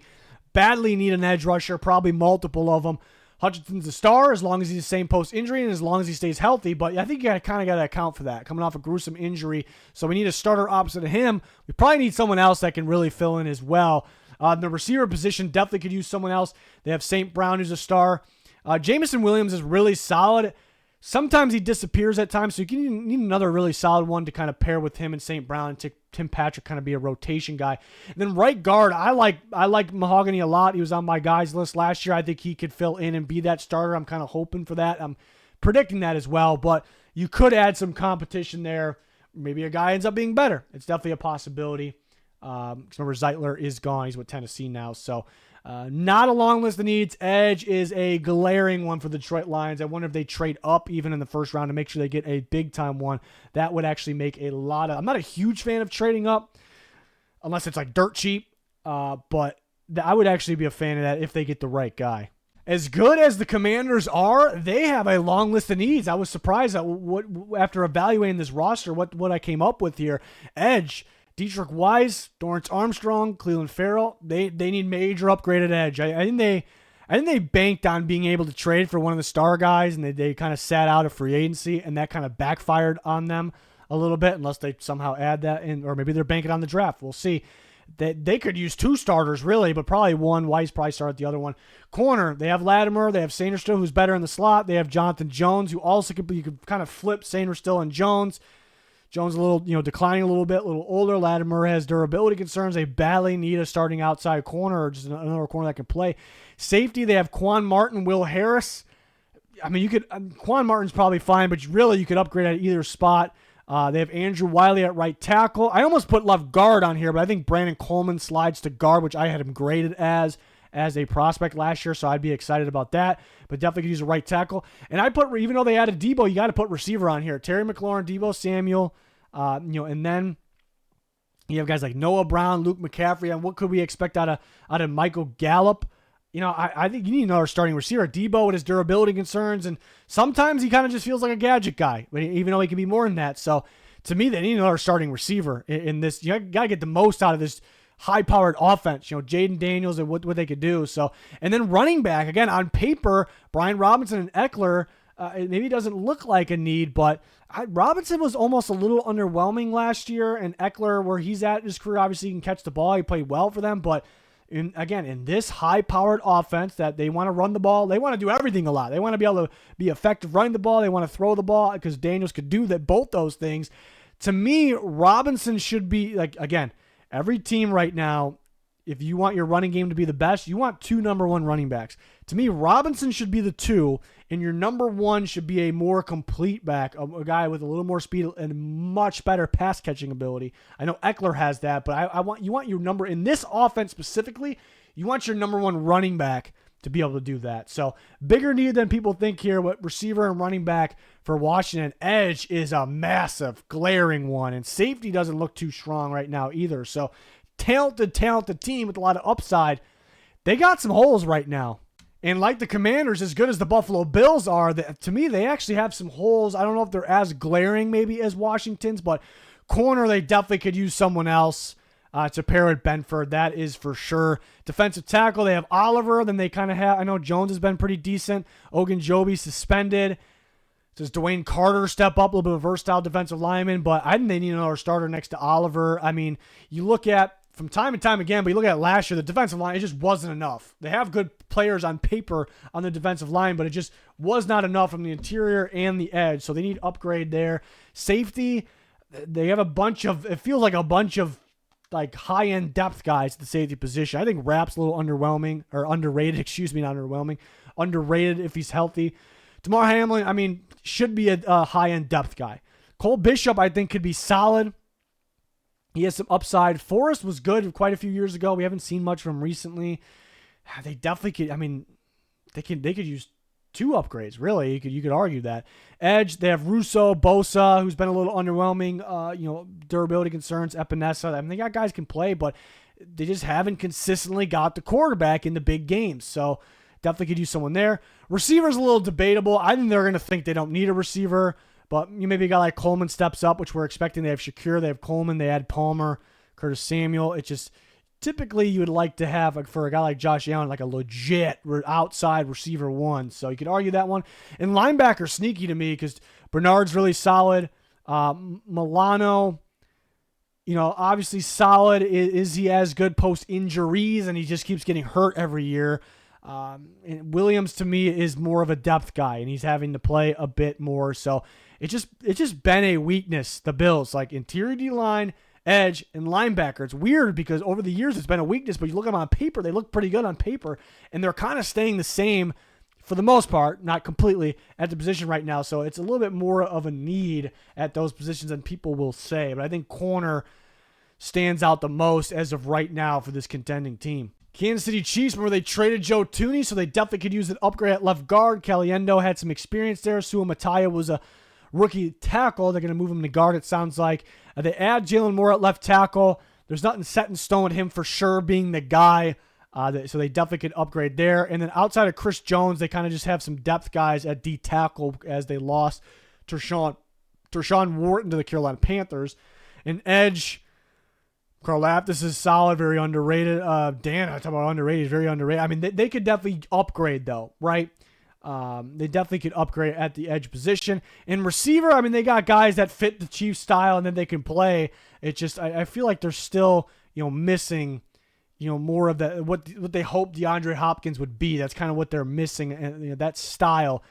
need an edge rusher, probably multiple of them. Hutchinson's a star as long as he's the same post-injury and as long as he stays healthy, but I think you kind of got to account for that, coming off a gruesome injury. So we need a starter opposite of him. We probably need someone else that can really fill in as well. The receiver position definitely could use someone else. They have St. Brown, who's a star. Jameson Williams is really solid. Sometimes he disappears at times, so you need another really solid one to kind of pair with him and St. Brown and Tim Patrick kind of be a rotation guy. And then right guard, I like Mahogany a lot. He was on my guys list last year. I think he could fill in and be that starter. I'm kind of hoping for that. I'm predicting that as well, but you could add some competition there. Maybe a guy ends up being better. It's definitely a possibility. Remember, Zeitler is gone. He's with Tennessee now, so not a long list of needs. Edge is a glaring one for the Detroit Lions. I wonder if they trade up even in the first round to make sure they get a big-time one. That would actually make a lot of... I'm not a huge fan of trading up unless it's like dirt cheap, but I would actually be a fan of that if they get the right guy. As good as the Commanders are, they have a long list of needs. I was surprised at after evaluating this roster, what I came up with here. Edge... Dietrich Wise, Dorrance Armstrong, Cleveland Farrell, they need major upgraded edge. I think they banked on being able to trade for one of the star guys, and they kind of sat out of free agency, and that kind of backfired on them a little bit, unless they somehow add that in, or maybe they're banking on the draft. We'll see. They could use 2 starters, really, but probably one. Wise probably started the other one. Corner, they have Latimer, they have Sainristil, who's better in the slot. They have Jonathan Jones, who also you could kind of flip Sainristil and Jones. Jones a little, declining a little bit, a little older. Latimer has durability concerns. They badly need a starting outside corner or just another corner that can play. Safety, they have Quan Martin, Will Harris. I mean, Quan Martin's probably fine, but you could upgrade at either spot. They have Andrew Wiley at right tackle. I almost put left guard on here, but I think Brandon Coleman slides to guard, which I had him graded as a prospect last year, so I'd be excited about that. But definitely could use a right tackle. And I put, even though they added Debo, you got to put receiver on here. Terry McLaurin, Debo Samuel, and then You have guys like Noah Brown, Luke McCaffrey, and what could we expect out of Michael Gallup? I think you need another starting receiver. Debo with his durability concerns, and sometimes he kind of just feels like a gadget guy, even though he can be more than that. So to me, they need another starting receiver in this. You got to get the most out of this high-powered offense. Jaden Daniels and what they could do. So, and then running back, again, on paper, Brian Robinson and Eckler, it maybe doesn't look like a need, but Robinson was almost a little underwhelming last year, and Eckler, where he's at in his career, obviously he can catch the ball. He played well for them, but in this high-powered offense that they want to run the ball, they want to do everything a lot. They want to be able to be effective running the ball. They want to throw the ball because Daniels could do that, both those things. To me, Robinson should be, every team right now, if you want your running game to be the best, you want 2 number 1 running backs. To me, Robinson should be the 2, and your number 1 should be a more complete back, a guy with a little more speed and much better pass catching ability. I know Eckler has that, but you want your number in this offense specifically. You want your number 1 running back to be able to do that. So bigger need than people think here. What receiver and running back for Washington? Edge is a massive, glaring one, and safety doesn't look too strong right now either. So talented team with a lot of upside. They got some holes right now. And like the Commanders, as good as the Buffalo Bills are, to me, they actually have some holes. I don't know if they're as glaring maybe as Washington's, but corner, they definitely could use someone else to pair with Benford. That is for sure. Defensive tackle, they have Oliver. Then they kind of have, I know Jones has been pretty decent. Ogunjobi suspended. Does Dwayne Carter step up? A little bit of a versatile defensive lineman, but I think they need another starter next to Oliver. I mean, you look at, from time and time again, but you look at last year, the defensive line, it just wasn't enough. They have good players on paper on the defensive line, but it just was not enough from the interior and the edge, so they need upgrade there. Safety, they have it feels like a bunch of high-end depth guys at the safety position. I think Rapp's a little underwhelming, or underrated, not underwhelming, underrated if he's healthy. Damar Hamlin, should be a high-end depth guy. Cole Bishop, I think, could be solid. He has some upside. Forrest was good quite a few years ago. We haven't seen much from him recently. They definitely could. They could use 2 upgrades. Really, you could argue that. Edge, they have Russo, Bosa, who's been a little underwhelming. Durability concerns. Epinesa. They got guys who can play, but they just haven't consistently got the quarterback in the big games. So definitely could use someone there. Receivers a little debatable. I think they're going to think they don't need a receiver. But maybe a guy like Coleman steps up, which we're expecting. They have Shakir, they have Coleman, they add Palmer, Curtis Samuel. It's just typically you would like to have, for a guy like Josh Allen, a legit outside receiver 1. So you could argue that one. And linebacker sneaky to me because Bernard's really solid. Milano, obviously solid. Is he as good post injuries? And he just keeps getting hurt every year. And Williams to me is more of a depth guy, and he's having to play a bit more. So it's just been a weakness. The Bills, interior D-line, edge, and linebacker. It's weird because over the years it's been a weakness, but you look at them on paper, they look pretty good on paper, and they're kind of staying the same for the most part, not completely, at the position right now. So it's a little bit more of a need at those positions than people will say. But I think corner stands out the most as of right now for this contending team. Kansas City Chiefs, remember they traded Joe Thuney, so they definitely could use an upgrade at left guard. Caliendo had some experience there. Sua Mataya was a rookie tackle. They're going to move him to guard, it sounds like. They add Jalen Moore at left tackle. There's nothing set in stone with him for sure being the guy, so they definitely could upgrade there. And then outside of Chris Jones, they kind of just have some depth guys at D tackle as they lost Tershawn Wharton to the Carolina Panthers. And edge, Karlaftis is solid, very underrated. Dan, I talk about underrated, very underrated. They could definitely upgrade though, right? They definitely could upgrade at the edge position. And receiver, they got guys that fit the Chiefs style and then they can play. It just, I feel like they're still, missing, more of that, what they hope DeAndre Hopkins would be. That's kind of what they're missing, and that style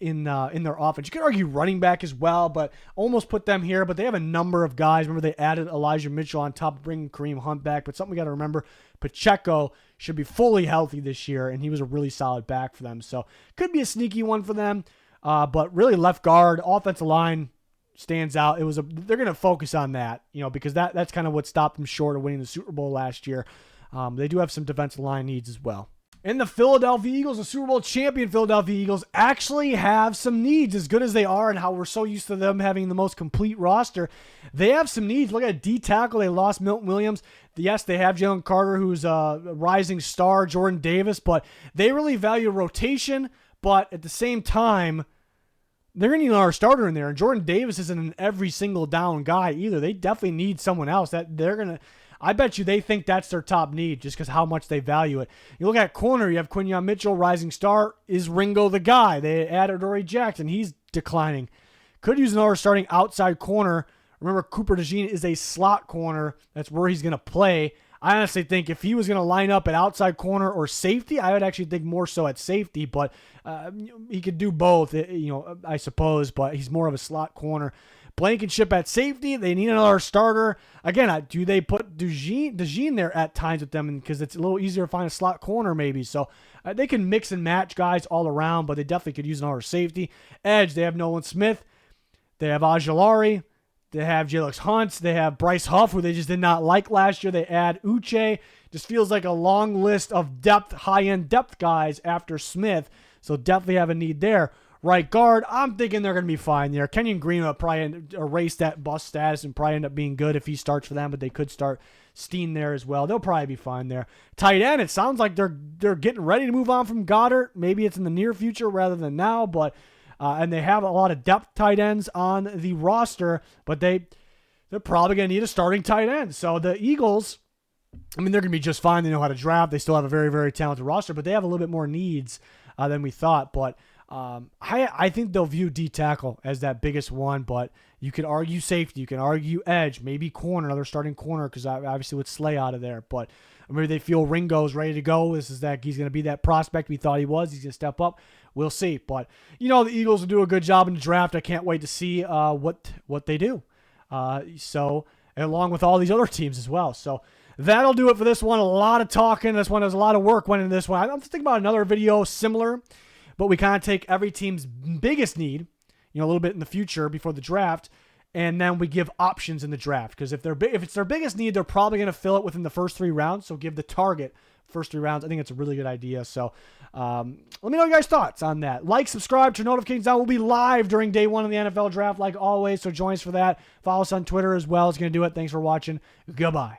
in their offense. You could argue running back as well, but almost put them here. But they have a number of guys. Remember, they added Elijah Mitchell on top of bringing Kareem Hunt back. But something we got to remember, Pacheco should be fully healthy this year, and he was a really solid back for them. So could be a sneaky one for them. But really, left guard, offensive line stands out. They're going to focus on that, because that's kind of what stopped them short of winning the Super Bowl last year. They do have some defensive line needs as well. And the Philadelphia Eagles, the Super Bowl champion Philadelphia Eagles, actually have some needs. As good as they are and how we're so used to them having the most complete roster, they have some needs. Look at D tackle. They lost Milton Williams. Yes, they have Jalen Carter, who's a rising star, Jordan Davis, but they really value rotation. But at the same time, they're going to need another starter in there. And Jordan Davis isn't an every single down guy either. They definitely need someone else. I bet you they think that's their top need just because how much they value it. You look at corner, you have Quinyon Mitchell, rising star. Is Ringo the guy? They added Dory Jackson. He's declining. Could use another starting outside corner. Remember, Cooper DeJean is a slot corner. That's where he's going to play. I honestly think if he was going to line up at outside corner or safety, I would actually think more so at safety, but he could do both, I suppose, but he's more of a slot corner. Blankenship at safety. They need another starter. Again, do they put DeJean there at times with them because it's a little easier to find a slot corner maybe. So they can mix and match guys all around, but they definitely could use another safety. Edge, they have Nolan Smith. They have Ojulari. They have Jalix Hunt. They have Bryce Huff, who they just did not like last year. They add Uche. Just feels like a long list of high-end depth guys after Smith. So definitely have a need there. Right guard, I'm thinking they're going to be fine there. Kenyon Green will probably erase that bust status and probably end up being good if he starts for them, but they could start Steen there as well. They'll probably be fine there. Tight end, it sounds like they're getting ready to move on from Goddard. Maybe it's in the near future rather than now, but and they have a lot of depth tight ends on the roster, but they're probably going to need a starting tight end. So the Eagles, they're going to be just fine. They know how to draft. They still have a very, very talented roster, but they have a little bit more needs than we thought. But I think they'll view D tackle as that biggest one, but you could argue safety, you can argue edge, maybe corner, another starting corner, because obviously with Slay out of there. But maybe they feel Ringo's ready to go. He's going to be that prospect we thought he was. He's going to step up. We'll see. But the Eagles will do a good job in the draft. I can't wait to see what they do. So along with all these other teams as well. So that'll do it for this one. A lot of talking. This one has a lot of work went into this one. I'm thinking about another video similar, but we kind of take every team's biggest need, a little bit in the future before the draft, and then we give options in the draft. Because if it's their biggest need, they're probably going to fill it within the first 3 rounds. So give the target first 3 rounds. I think it's a really good idea. So let me know your guys' thoughts on that. Like, subscribe, turn notifications on. We'll be live during day 1 of the NFL draft like always. So join us for that. Follow us on Twitter as well. It's going to do it. Thanks for watching. Goodbye.